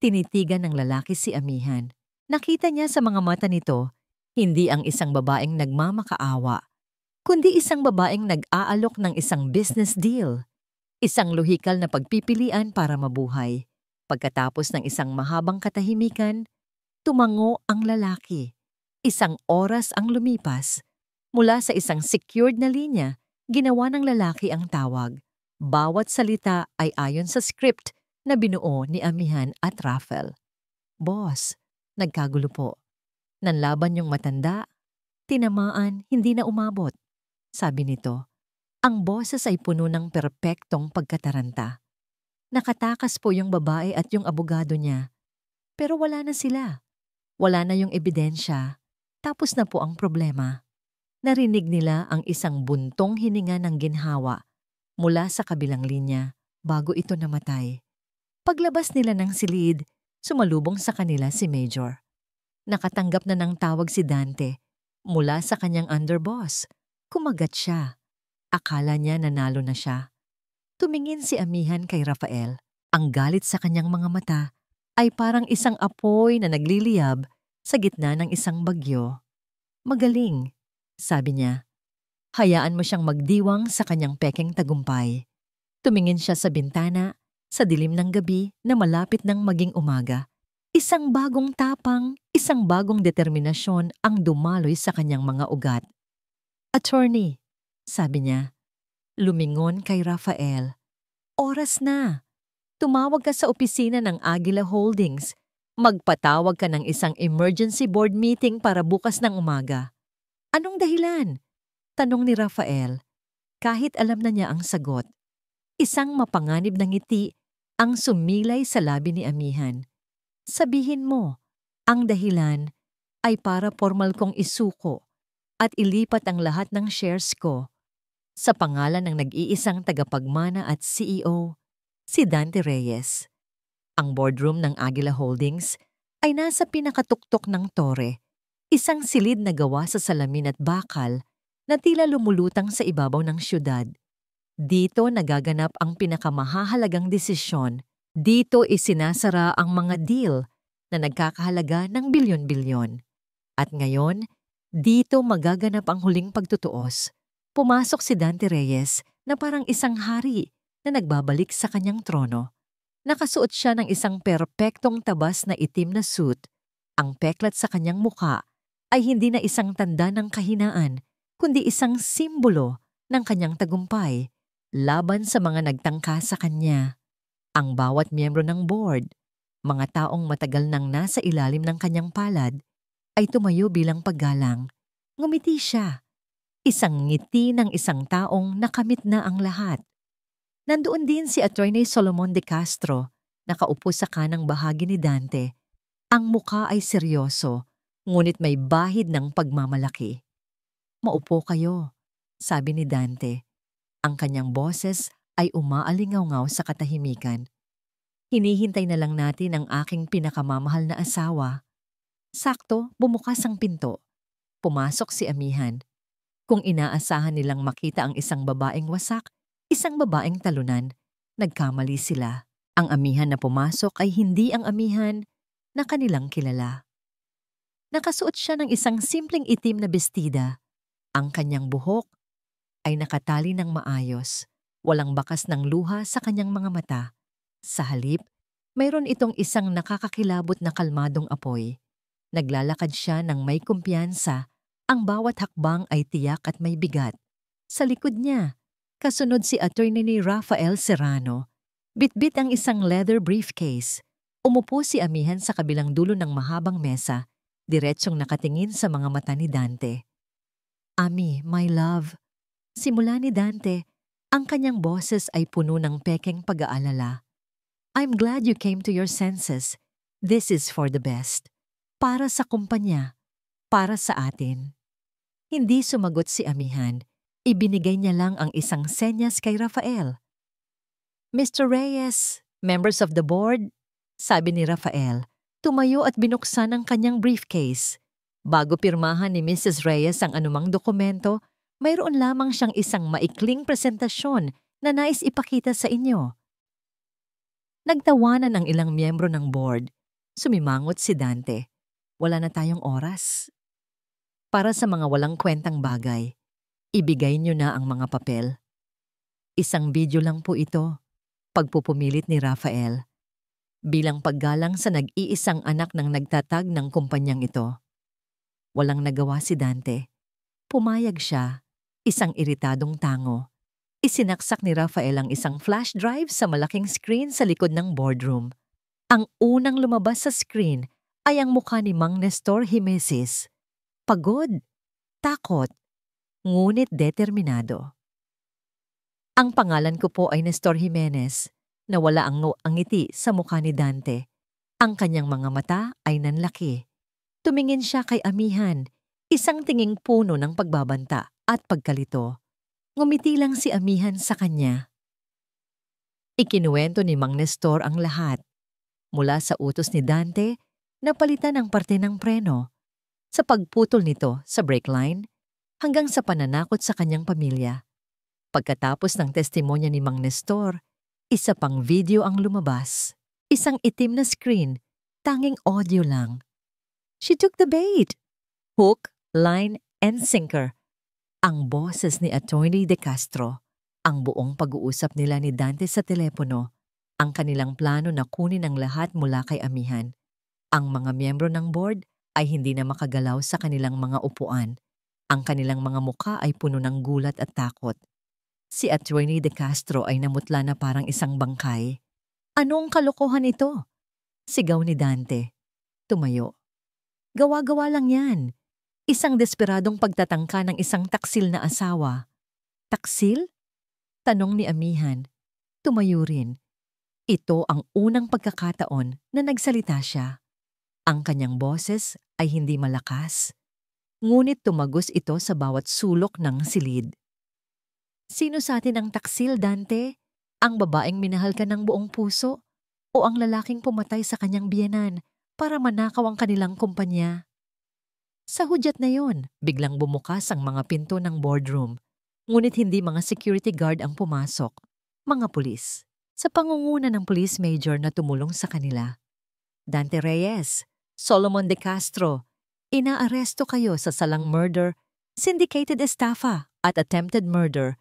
Tinitigan ng lalaki si amihan. Nakita niya sa mga mata nito, hindi ang isang babaeng nagmamakaawa, kundi isang babaeng nag-aalok ng isang business deal. Isang lohikal na pagpipilian para mabuhay. Pagkatapos ng isang mahabang katahimikan, tumango ang lalaki. Isang oras ang lumipas. Mula sa isang secured na linya, ginawa ng lalaki ang tawag. Bawat salita ay ayon sa script na binuo ni amihan at Rafael. Boss, nagkagulo po. Nanlaban yung matanda. Tinamaan, hindi na umabot. Sabi nito, ang boses ay puno ng perpektong pagkataranta. Nakatakas po yung babae at yung abogado niya. Pero wala na sila. Wala na yung ebidensya. Tapos na po ang problema. Narinig nila ang isang buntong hininga ng ginhawa mula sa kabilang linya bago ito namatay. Paglabas nila ng silid, sumalubong sa kanila si Major. Nakatanggap na ng tawag si Dante mula sa kanyang underboss. Kumagat siya. Akala niya nanalo na siya. Tumingin si amihan kay Rafael. Ang galit sa kanyang mga mata ay parang isang apoy na nagliliyab sa gitna ng isang bagyo. Magaling, sabi niya. Hayaan mo siyang magdiwang sa kanyang pekeng tagumpay. Tumingin siya sa bintana, sa dilim ng gabi na malapit ng maging umaga. Isang bagong tapang, isang bagong determinasyon ang dumaloy sa kanyang mga ugat. Attorney, sabi niya. Lumingon kay Rafael. Oras na. Tumawag ka sa opisina ng Aguila Holdings. Magpatawag ka ng isang emergency board meeting para bukas ng umaga. Anong dahilan? Tanong ni Rafael. Kahit alam na niya ang sagot. Isang mapanganib na ngiti ang sumilay sa labi ni amihan. Sabihin mo, ang dahilan ay para formal kong isuko at ilipat ang lahat ng shares ko sa pangalan ng nag-iisang tagapagmana at CEO, si Dante Reyes. Ang boardroom ng Aguila Holdings ay nasa pinakatuktok ng tore, isang silid na gawa sa salamin at bakal na tila lumulutang sa ibabaw ng syudad. Dito nagaganap ang pinakamahahalagang desisyon. Dito isinasara ang mga deal na nagkakahalaga ng bilyon-bilyon. At ngayon, dito magaganap ang huling pagtutuos. Pumasok si Dante Reyes na parang isang hari na nagbabalik sa kanyang trono. Nakasuot siya ng isang perpektong tabas na itim na suit. Ang peklat sa kanyang mukha ay hindi na isang tanda ng kahinaan, kundi isang simbolo ng kanyang tagumpay laban sa mga nagtangka sa kanya. Ang bawat miyembro ng board, Mga taong matagal nang nasa ilalim ng kanyang palad ay tumayo bilang paggalang. Ngumiti siya. Isang ngiti ng isang taong nakamit na ang lahat. Nandoon din si Attorney Solomon De Castro, nakaupo sa kanang bahagi ni Dante. Ang mukha ay seryoso, ngunit may bahid ng pagmamalaki. "Maupo kayo," sabi ni Dante. Ang kanyang boses ay umaalingaw-ngaw sa katahimikan. "Hinihintay na lang natin ang aking pinakamamahal na asawa." Sakto, bumukas ang pinto. Pumasok si amihan. Kung inaasahan nilang makita ang isang babaeng wasak, isang babaeng talunan, nagkamali sila. Ang amihan na pumasok ay hindi ang amihan na kanilang kilala. Nakasuot siya ng isang simpleng itim na bestida. Ang kanyang buhok ay nakatali ng maayos. Walang bakas ng luha sa kanyang mga mata. Sa halip, mayroon itong isang nakakakilabot na kalmadong apoy. Naglalakad siya ng may kumpiyansa. Ang bawat hakbang ay tiyak at may bigat. Sa likod niya, kasunod si Attorney ni Rafael Serrano. Bitbit ang isang leather briefcase. Umupo si amihan sa kabilang dulo ng mahabang mesa, diretsong nakatingin sa mga mata ni Dante. "Ami, my love." Simula ni Dante, ang kanyang boses ay puno ng pekeng pag-aalala. "I'm glad you came to your senses. This is for the best. Para sa kumpanya. Para sa atin." Hindi sumagot si amihan. Ibinigay niya lang ang isang senyas kay Rafael. "Mr. Reyes, members of the board," sabi ni Rafael. Tumayo at binuksan ang kanyang briefcase. Bago pirmahan ni Mrs. Reyes ang anumang dokumento, mayroon lamang siyang isang maikling presentasyon na nais ipakita sa inyo. Nagtawanan ang ilang miyembro ng board. Sumimangot si Dante. "Wala na tayong oras. Para sa mga walang kwentang bagay, ibigay niyo na ang mga papel." "Isang video lang po ito," pagpupumilit ni Rafael. Bilang paggalang sa nag-iisang anak ng nagtatag ng kumpanyang ito. Walang nagawa si Dante. Pumayag siya, isang iritadong tango. Isinaksak ni Rafael ang isang flash drive sa malaking screen sa likod ng boardroom. Ang unang lumabas sa screen ay ang mukha ni Mang Nestor Jimenez. Pagod, takot, ngunit determinado. "Ang pangalan ko po ay Nestor Jimenez." Nawala ang ngiti sa mukha ni Dante. Ang kanyang mga mata ay nanlaki. Tumingin siya kay amihan, isang tinging puno ng pagbabanta at pagkalito. Ngumiti lang si amihan sa kanya. Ikinuwento ni Mang Nestor ang lahat. Mula sa utos ni Dante, napalitan ang parte ng preno. Sa pagputol nito sa brake line, hanggang sa pananakot sa kanyang pamilya. Pagkatapos ng testimonya ni Mang Nestor, isa pang video ang lumabas. Isang itim na screen, tanging audio lang. "She took the bait." Hook, line, and sinker. Ang boses ni Attorney De Castro. Ang buong pag-uusap nila ni Dante sa telepono. Ang kanilang plano na kunin ang lahat mula kay amihan. Ang mga miyembro ng board ay hindi na makagalaw sa kanilang mga upuan. Ang kanilang mga mukha ay puno ng gulat at takot. Si Attorney De Castro ay namutla na parang isang bangkay. "Anong kalokohan ito?" sigaw ni Dante. Tumayo. "Gawa-gawa lang yan. Isang desperadong pagtatangka ng isang taksil na asawa." "Taksil?" tanong ni amihan. Tumayo rin. Ito ang unang pagkakataon na nagsalita siya. Ang kanyang boses ay hindi malakas. Ngunit tumagos ito sa bawat sulok ng silid. "Sino sa atin ang taksil, Dante? Ang babaeng minahal ka ng buong puso o ang lalaking pumatay sa kanyang biyenan para manakaw ang kanilang kumpanya?" Sa hudyat na yon, biglang bumukas ang mga pinto ng boardroom. Ngunit hindi mga security guard ang pumasok, mga pulis. Sa pangunguna ng police major na tumulong sa kanila. "Dante Reyes, Solomon De Castro, inaaresto kayo sa salang murder, syndicated estafa at attempted murder."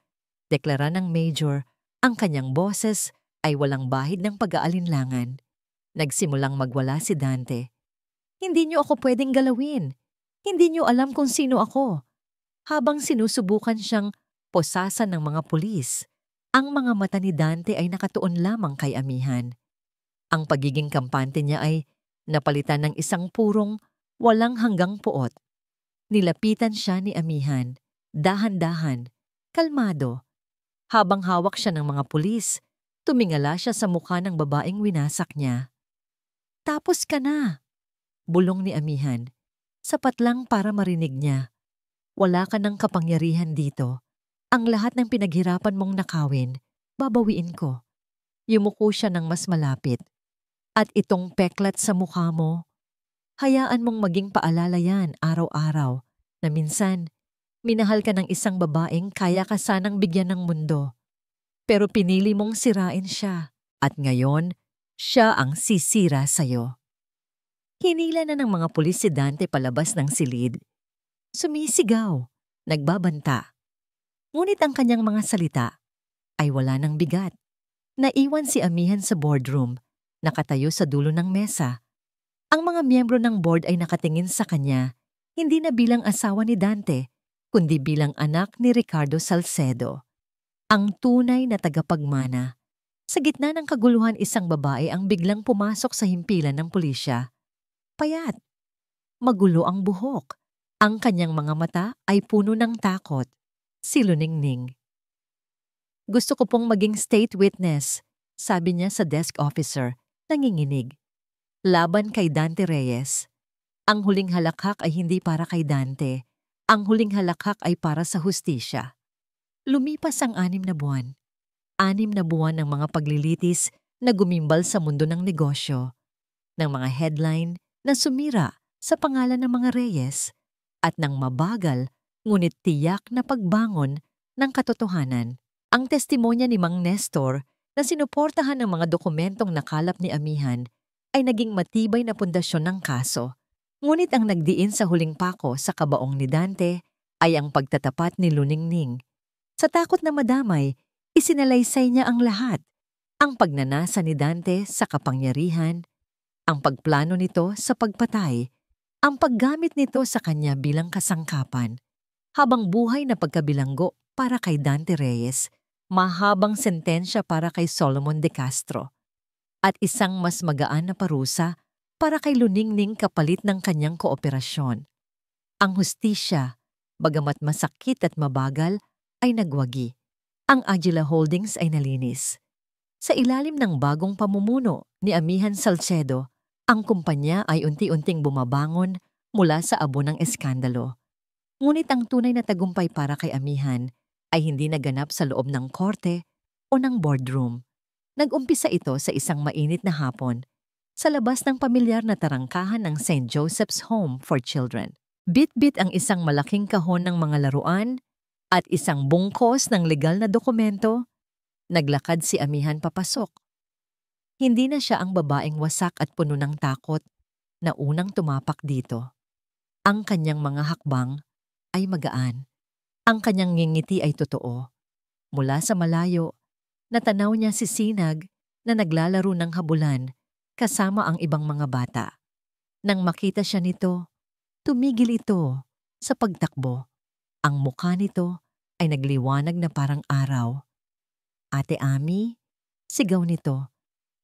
Deklara ng major. Ang kanyang boses ay walang bahid ng pag-aalinlangan. Nagsimulang magwala si Dante. "Hindi niyo ako pwedeng galawin. Hindi niyo alam kung sino ako." Habang sinusubukan siyang posasan ng mga pulis, ang mga mata ni Dante ay nakatuon lamang kay amihan. Ang pagiging kampante niya ay napalitan ng isang purong walang hanggang puot. Nilapitan siya ni amihan, dahan-dahan, kalmado. Habang hawak siya ng mga pulis, tumingala siya sa mukha ng babaeng winasak niya. "Tapos ka na," bulong ni amihan. Sapat lang para marinig niya. "Wala ka ng kapangyarihan dito. Ang lahat ng pinaghirapan mong nakawin, babawiin ko." Yumuko siya ng mas malapit. "At itong peklat sa mukha mo, hayaan mong maging paalala yan araw-araw na minsan, minahal ka ng isang babaeng kaya ka sanang bigyan ng mundo. Pero pinili mong sirain siya at ngayon, siya ang sisira sa'yo." Hinila na ng mga pulis si Dante palabas ng silid. Sumisigaw, nagbabanta. Ngunit ang kanyang mga salita ay wala ng bigat. Naiwan si amihan sa boardroom, nakatayo sa dulo ng mesa. Ang mga miyembro ng board ay nakatingin sa kanya, hindi na bilang asawa ni Dante, kundi bilang anak ni Ricardo Salcedo. Ang tunay na tagapagmana. Sa gitna ng kaguluhan, isang babae ang biglang pumasok sa himpilan ng pulisya. Payat. Magulo ang buhok. Ang kanyang mga mata ay puno ng takot. Si Luningning. "Gusto ko pong maging state witness," sabi niya sa desk officer, nanginginig. "Laban kay Dante Reyes. Ang huling halakhak ay hindi para kay Dante. Ang huling halakhak ay para sa hustisya." Lumipas ang 6 na buwan. 6 na buwan ng mga paglilitis na gumimbal sa mundo ng negosyo, ng mga headline na sumira sa pangalan ng mga Reyes at ng mabagal ngunit tiyak na pagbangon ng katotohanan. Ang testimonya ni Mang Nestor na sinuportahan ng mga dokumentong nakalap ni amihan ay naging matibay na pundasyon ng kaso. Ngunit ang nagdiin sa huling pako sa kabaong ni Dante ay ang pagtatapat ni Luningning. Sa takot na madamay, isinalaysay niya ang lahat. Ang pagnanasa ni Dante sa kapangyarihan, ang pagplano nito sa pagpatay, ang paggamit nito sa kanya bilang kasangkapan. Habang buhay na pagkabilanggo para kay Dante Reyes, mahabang sentensya para kay Solomon de Castro, at isang mas magaan na parusa para kay Luningning kapalit ng kanyang kooperasyon. Ang hustisya, bagamat masakit at mabagal, ay nagwagi. Ang Agila Holdings ay nalinis. Sa ilalim ng bagong pamumuno ni Amihan Salcedo, ang kumpanya ay unti-unting bumabangon mula sa abo ng eskandalo. Ngunit ang tunay na tagumpay para kay amihan ay hindi naganap sa loob ng korte o ng boardroom. Nag-umpisa ito sa isang mainit na hapon sa labas ng pamilyar na tarangkahan ng St. Joseph's Home for Children. Bit-bit ang isang malaking kahon ng mga laruan at isang bungkos ng legal na dokumento. Naglakad si amihan papasok. Hindi na siya ang babaeng wasak at puno ng takot na unang tumapak dito. Ang kanyang mga hakbang ay magaan. Ang kanyang ngingiti ay totoo. Mula sa malayo, natanaw niya si Sinag na naglalaro ng habulan kasama ang ibang mga bata. Nang makita siya nito, tumigil ito sa pagtakbo. Ang mukha nito ay nagliwanag na parang araw. "Ate Ami," sigaw nito.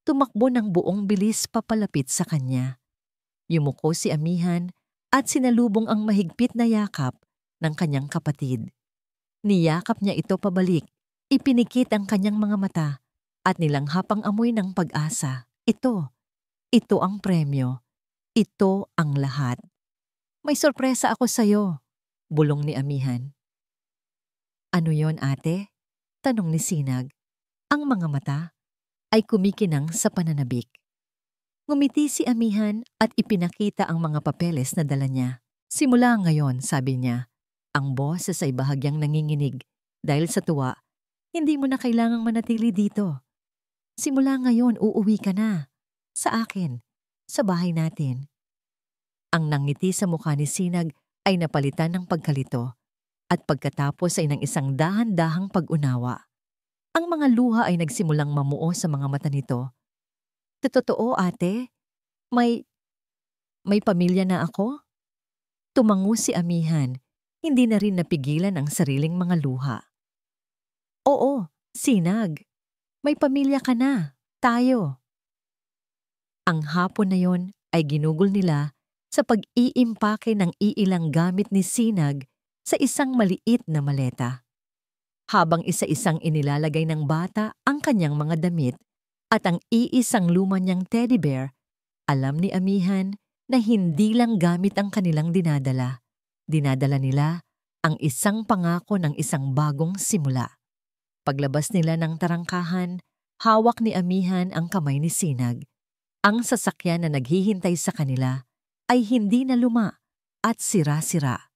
Tumakbo ng buong bilis papalapit sa kanya. Yumuko si amihan at sinalubong ang mahigpit na yakap ng kanyang kapatid. Niyakap niya ito pabalik, ipinikit ang kanyang mga mata at nilanghap ang amoy ng pag-asa. Ito ang premyo. Ito ang lahat. "May sorpresa ako sa'yo," bulong ni amihan. "Ano yon, ate?" tanong ni Sinag. Ang mga mata ay kumikinang sa pananabik. Ngumiti si amihan at ipinakita ang mga papeles na dala niya. "Simula ngayon," sabi niya. Ang boses ay bahagyang nanginginig dahil sa tuwa. "Hindi mo na kailangang manatili dito. Simula ngayon, uuwi ka na. Sa akin, sa bahay natin." Ang nangiti sa mukha ni Sinag ay napalitan ng pagkalito at pagkatapos ay ng isang dahan-dahang pag-unawa. Ang mga luha ay nagsimulang mamuo sa mga mata nito. "Totoo, ate? May pamilya na ako?" Tumango si amihan, hindi na rin napigilan ang sariling mga luha. "Oo, Sinag. May pamilya ka na. Tayo." Ang hapon na yon ay ginugol nila sa pag-iimpake ng iilang gamit ni Sinag sa isang maliit na maleta. Habang isa-isang inilalagay ng bata ang kanyang mga damit at ang iisang luma niyang teddy bear, alam ni Amihan na hindi lang gamit ang kanilang dinadala. Dinadala nila ang isang pangako ng isang bagong simula. Paglabas nila ng tarangkahan, hawak ni Amihan ang kamay ni Sinag. Ang sasakyan na naghihintay sa kanila ay hindi na luma at sira-sira.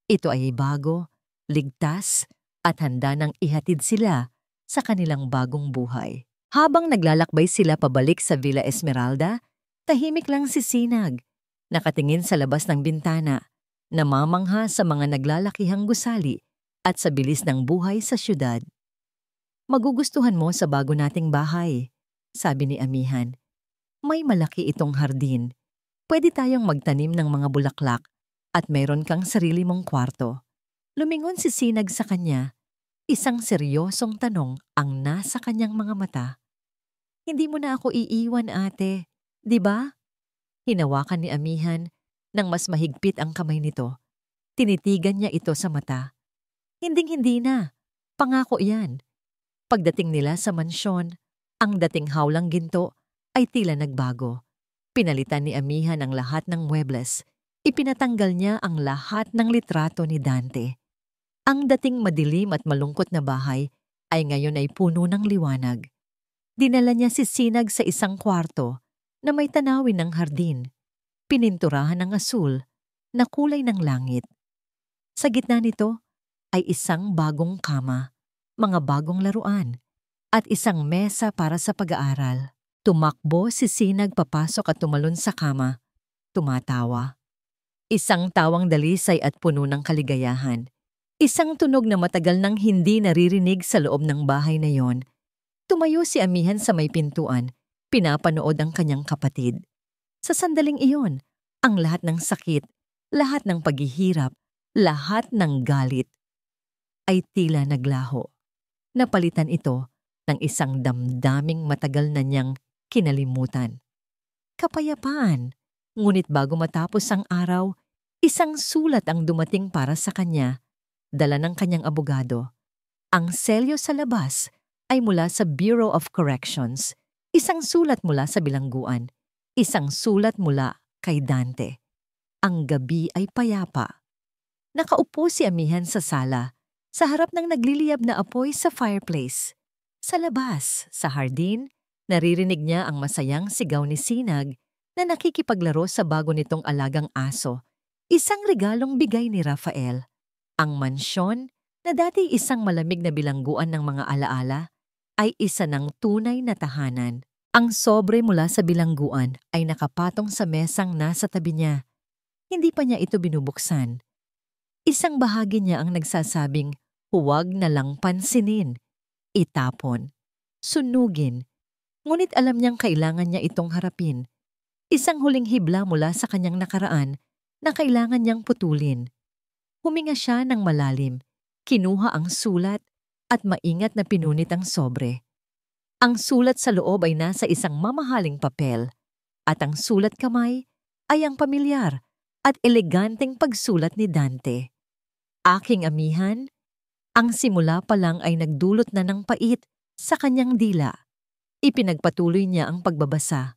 Ito ay bago, ligtas, at handa nang ihatid sila sa kanilang bagong buhay. Habang naglalakbay sila pabalik sa Villa Esmeralda, tahimik lang si Sinag, nakatingin sa labas ng bintana, namamangha sa mga naglalakihang gusali at sa bilis ng buhay sa syudad. "Magugustuhan mo sa bago nating bahay," sabi ni Amihan. "May malaki itong hardin. Pwede tayong magtanim ng mga bulaklak at mayroon kang sarili mong kwarto." Lumingon si Sinag sa kanya. Isang seryosong tanong ang nasa kanyang mga mata. "Hindi mo na ako iiwan, ate, di ba?" Hinawakan ni Amihan nang mas mahigpit ang kamay nito. Tinitigan niya ito sa mata. "Hinding-hindi na. Pangako yan." Pagdating nila sa mansyon, ang dating hawlang ginto ay tila nagbago. Pinalitan ni Amihan ang lahat ng muebles. Ipinatanggal niya ang lahat ng litrato ni Dante. Ang dating madilim at malungkot na bahay ay ngayon ay puno ng liwanag. Dinala niya si Sinag sa isang kwarto na may tanawin ng hardin, pininturahan ng asul na kulay ng langit. Sa gitna nito ay isang bagong kama, mga bagong laruan, at isang mesa para sa pag-aaral. Tumakbo si Sinag papasok at tumalon sa kama, tumatawa. Isang tawang dalisay at puno ng kaligayahan. Isang tunog na matagal nang hindi naririnig sa loob ng bahay na yon. Tumayo si Amihan sa may pintuan, pinapanood ang kanyang kapatid. Sa sandaling iyon, ang lahat ng sakit, lahat ng paghihirap, lahat ng galit ay tila naglaho. Napalitan ito ng isang damdaming matagal na niyang kinalimutan. Kapayapaan. Ngunit bago matapos ang araw, isang sulat ang dumating para sa kanya. Dala ng kanyang abogado. Ang selyo sa labas ay mula sa Bureau of Corrections, isang sulat mula sa bilangguan, isang sulat mula kay Dante. Ang gabi ay payapa. Nakaupo si Amihan sa sala, sa harap ng nagliliyab na apoy sa fireplace. Sa labas, sa hardin, naririnig niya ang masayang sigaw ni Sinag na nakikipaglaro sa bago nitong alagang aso, isang regalong bigay ni Rafael. Ang mansyon, na dati isang malamig na bilangguan ng mga alaala, ay isa ng tunay na tahanan. Ang sobre mula sa bilangguan ay nakapatong sa mesang nasa tabi niya. Hindi pa niya ito binubuksan. Isang bahagi niya ang nagsasabing, huwag na lang pansinin, itapon, sunugin. Ngunit alam niyang kailangan niya itong harapin. Isang huling hibla mula sa kanyang nakaraan na kailangan niyang putulin. Huminga siya ng malalim, kinuha ang sulat at maingat na pinunit ang sobre. Ang sulat sa loob ay nasa isang mamahaling papel at ang sulat kamay ay ang pamilyar at eleganteng pagsulat ni Dante. "Aking Amihan, ang simula pa lang ay nagdulot na ng pait sa kanyang dila." Ipinagpatuloy niya ang pagbabasa.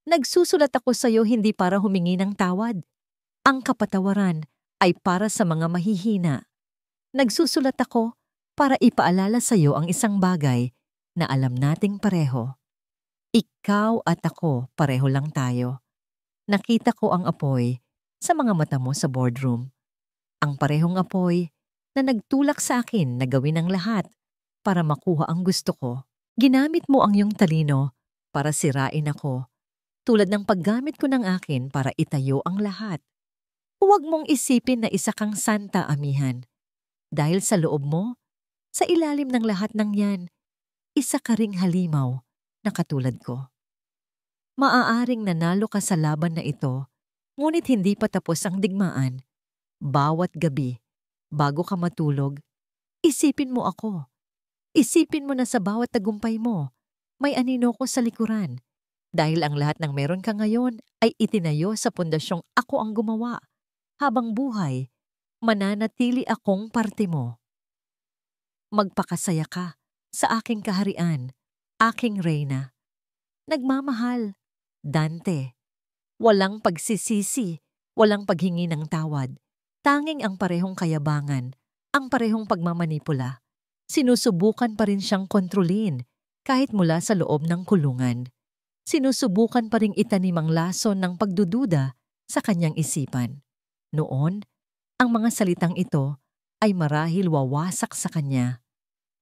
"Nagsusulat ako sa iyo hindi para humingi ng tawad. Ang kapatawaran ay para sa mga mahihina. Nagsusulat ako para ipaalala sa iyo ang isang bagay na alam nating pareho. Ikaw at ako pareho lang tayo. Nakita ko ang apoy sa mga mata mo sa boardroom. Ang parehong apoy na nagtulak sa akin na gawin ang lahat para makuha ang gusto ko. Ginamit mo ang iyong talino para sirain ako, tulad ng paggamit ko ng akin para itayo ang lahat. Huwag mong isipin na isa kang santa, Amihan. Dahil sa loob mo, sa ilalim ng lahat ng yan, isa ka ring halimaw na katulad ko. Maaaring nanalo ka sa laban na ito, ngunit hindi pa tapos ang digmaan. Bawat gabi, bago ka matulog, isipin mo ako. Isipin mo na sa bawat tagumpay mo, may anino ko sa likuran. Dahil ang lahat ng meron ka ngayon ay itinayo sa pundasyong ako ang gumawa. Habang buhay, mananatili akong parte mo. Magpakasaya ka sa aking kaharian, aking reyna. Nagmamahal, Dante. Walang pagsisisi, walang paghingi ng tawad. Tanging ang parehong kayabangan, ang parehong pagmamanipula. Sinusubukan pa rin siyang kontrolin kahit mula sa loob ng kulungan. Sinusubukan pa ring itanim ang lason ng pagdududa sa kanyang isipan. Noon, ang mga salitang ito ay marahil wawasak sa kanya,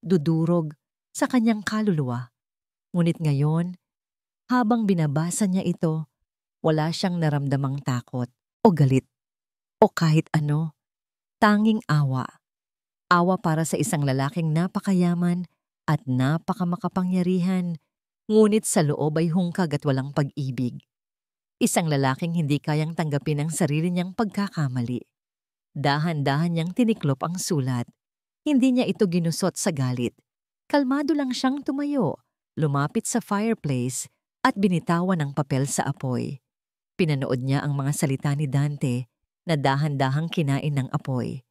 dudurog sa kanyang kaluluwa. Ngunit ngayon, habang binabasa niya ito, wala siyang naramdamang takot o galit o kahit ano, tanging awa. Awa para sa isang lalaking napakayaman at napakamakapangyarihan, ngunit sa loob ay hungkag at walang pag-ibig. Isang lalaking hindi kayang tanggapin ang sarili niyang pagkakamali. Dahan-dahan niyang tiniklop ang sulat. Hindi niya ito ginusot sa galit. Kalmado lang siyang tumayo, lumapit sa fireplace at binitawan ang papel sa apoy. Pinanood niya ang mga salita ni Dante na dahan-dahang kinain ng apoy.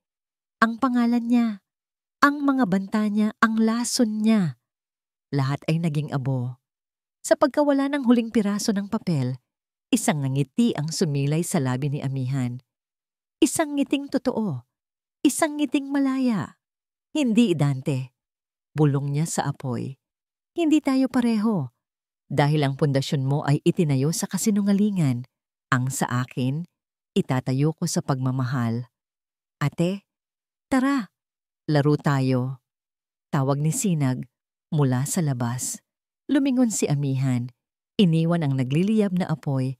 Ang pangalan niya, ang mga banta niya, ang lason niya. Lahat ay naging abo. Sa pagkawala ng huling piraso ng papel, isang ngiti ang sumilay sa labi ni Amihan. Isang ngiting totoo, isang ngiting malaya. Hindi, Dante. Bulong niya sa apoy. Hindi tayo pareho. Dahil ang pundasyon mo ay itinayo sa kasinungalingan. Ang sa akin, itatayo ko sa pagmamahal. Ate, tara, laro tayo. Tawag ni Sinag mula sa labas. Lumingon si Amihan, iniwan ang nagliliyab na apoy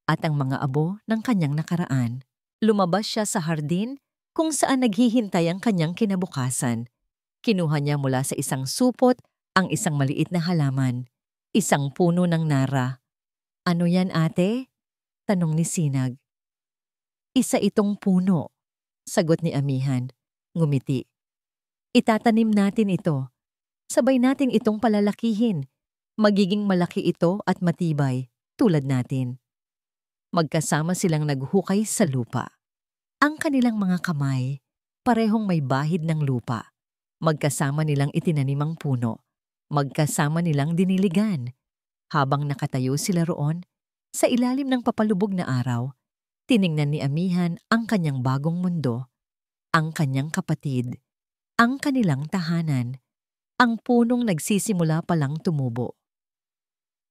at ang mga abo ng kanyang nakaraan. Lumabas siya sa hardin kung saan naghihintay ang kanyang kinabukasan. Kinuha niya mula sa isang supot ang isang maliit na halaman, isang puno ng nara. Ano yan, ate? Tanong ni Sinag. Isa itong puno, sagot ni Amihan, ngumiti. Itatanim natin ito. Sabay natin itong palalakihin. Magiging malaki ito at matibay, tulad natin. Magkasama silang naghukay sa lupa. Ang kanilang mga kamay, parehong may bahid ng lupa. Magkasama nilang itinanim ang puno. Magkasama nilang diniligan. Habang nakatayo sila roon, sa ilalim ng papalubog na araw, tiningnan ni Amihan ang kanyang bagong mundo, ang kanyang kapatid, ang kanilang tahanan, ang punong nagsisimula palang tumubo.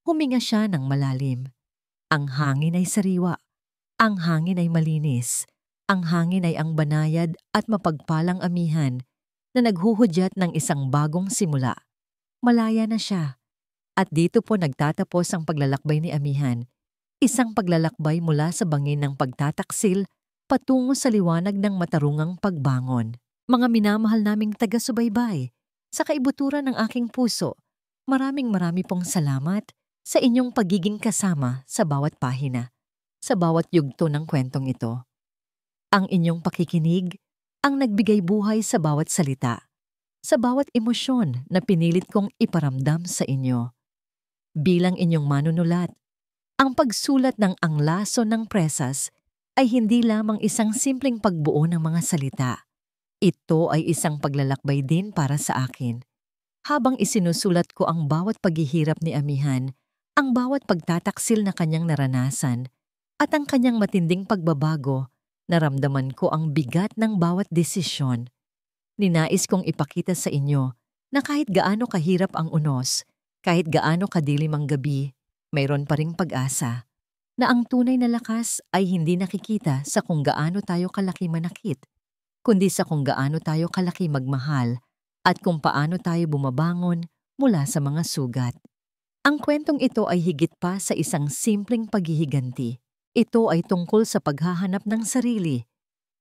Huminga siya ng malalim. Ang hangin ay sariwa. Ang hangin ay malinis. Ang hangin ay ang banayad at mapagpalang Amihan na naghuhudyat ng isang bagong simula. Malaya na siya. At dito po nagtatapos ang paglalakbay ni Amihan. Isang paglalakbay mula sa bangin ng pagtataksil patungo sa liwanag ng matarungang pagbangon. Mga minamahal naming taga-subaybay, sa kaibuturan ng aking puso, marami pong salamat sa inyong pagiging kasama sa bawat pahina, sa bawat yugto ng kwentong ito. Ang inyong pakikinig ang nagbigay buhay sa bawat salita, sa bawat emosyon na pinilit kong iparamdam sa inyo. Bilang inyong manunulat, ang pagsulat ng Ang Lason ng Presas ay hindi lamang isang simpleng pagbuo ng mga salita. Ito ay isang paglalakbay din para sa akin. Habang isinusulat ko ang bawat paghihirap ni Amihan, ang bawat pagtataksil na kanyang naranasan, at ang kanyang matinding pagbabago, naramdaman ko ang bigat ng bawat desisyon. Ninais kong ipakita sa inyo na kahit gaano kahirap ang unos, kahit gaano kadilim ang gabi, mayroon pa ring pag-asa. Na ang tunay na lakas ay hindi nakikita sa kung gaano tayo kalaki manakit, kundi sa kung gaano tayo kalaki magmahal at kung paano tayo bumabangon mula sa mga sugat. Ang kwentong ito ay higit pa sa isang simpleng paghihiganti. Ito ay tungkol sa paghahanap ng sarili,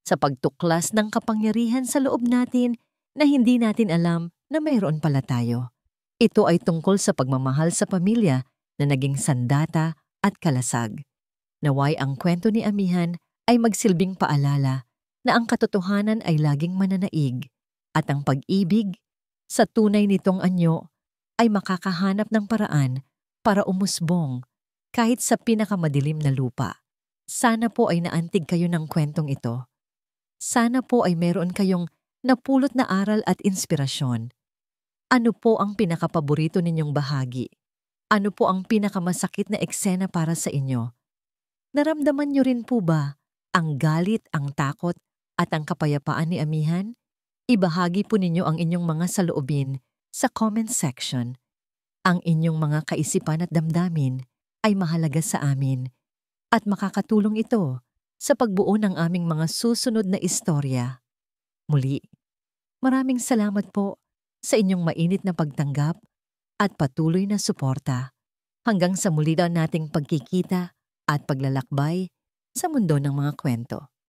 sa pagtuklas ng kapangyarihan sa loob natin na hindi natin alam na mayroon pala tayo. Ito ay tungkol sa pagmamahal sa pamilya na naging sandata at kalasag. Naway ang kwento ni Amihan ay magsilbing paalala na ang katotohanan ay laging mananaig at ang pag-ibig sa tunay nitong anyo ay makakahanap ng paraan para umusbong kahit sa pinakamadilim na lupa. Sana po ay naantig kayo ng kwentong ito. Sana po ay meron kayong napulot na aral at inspirasyon. Ano po ang pinakapaborito ninyong bahagi? Ano po ang pinakamasakit na eksena para sa inyo? Naramdaman niyo rin po ba ang galit, ang takot, at ang kapayapaan ni Amihan? Ibahagi po ninyo ang inyong mga saloobin sa comment section. Ang inyong mga kaisipan at damdamin ay mahalaga sa amin at makakatulong ito sa pagbuo ng aming mga susunod na istorya. Muli, maraming salamat po sa inyong mainit na pagtanggap at patuloy na suporta. Hanggang sa muli daw nating pagkikita at paglalakbay sa mundo ng mga kwento.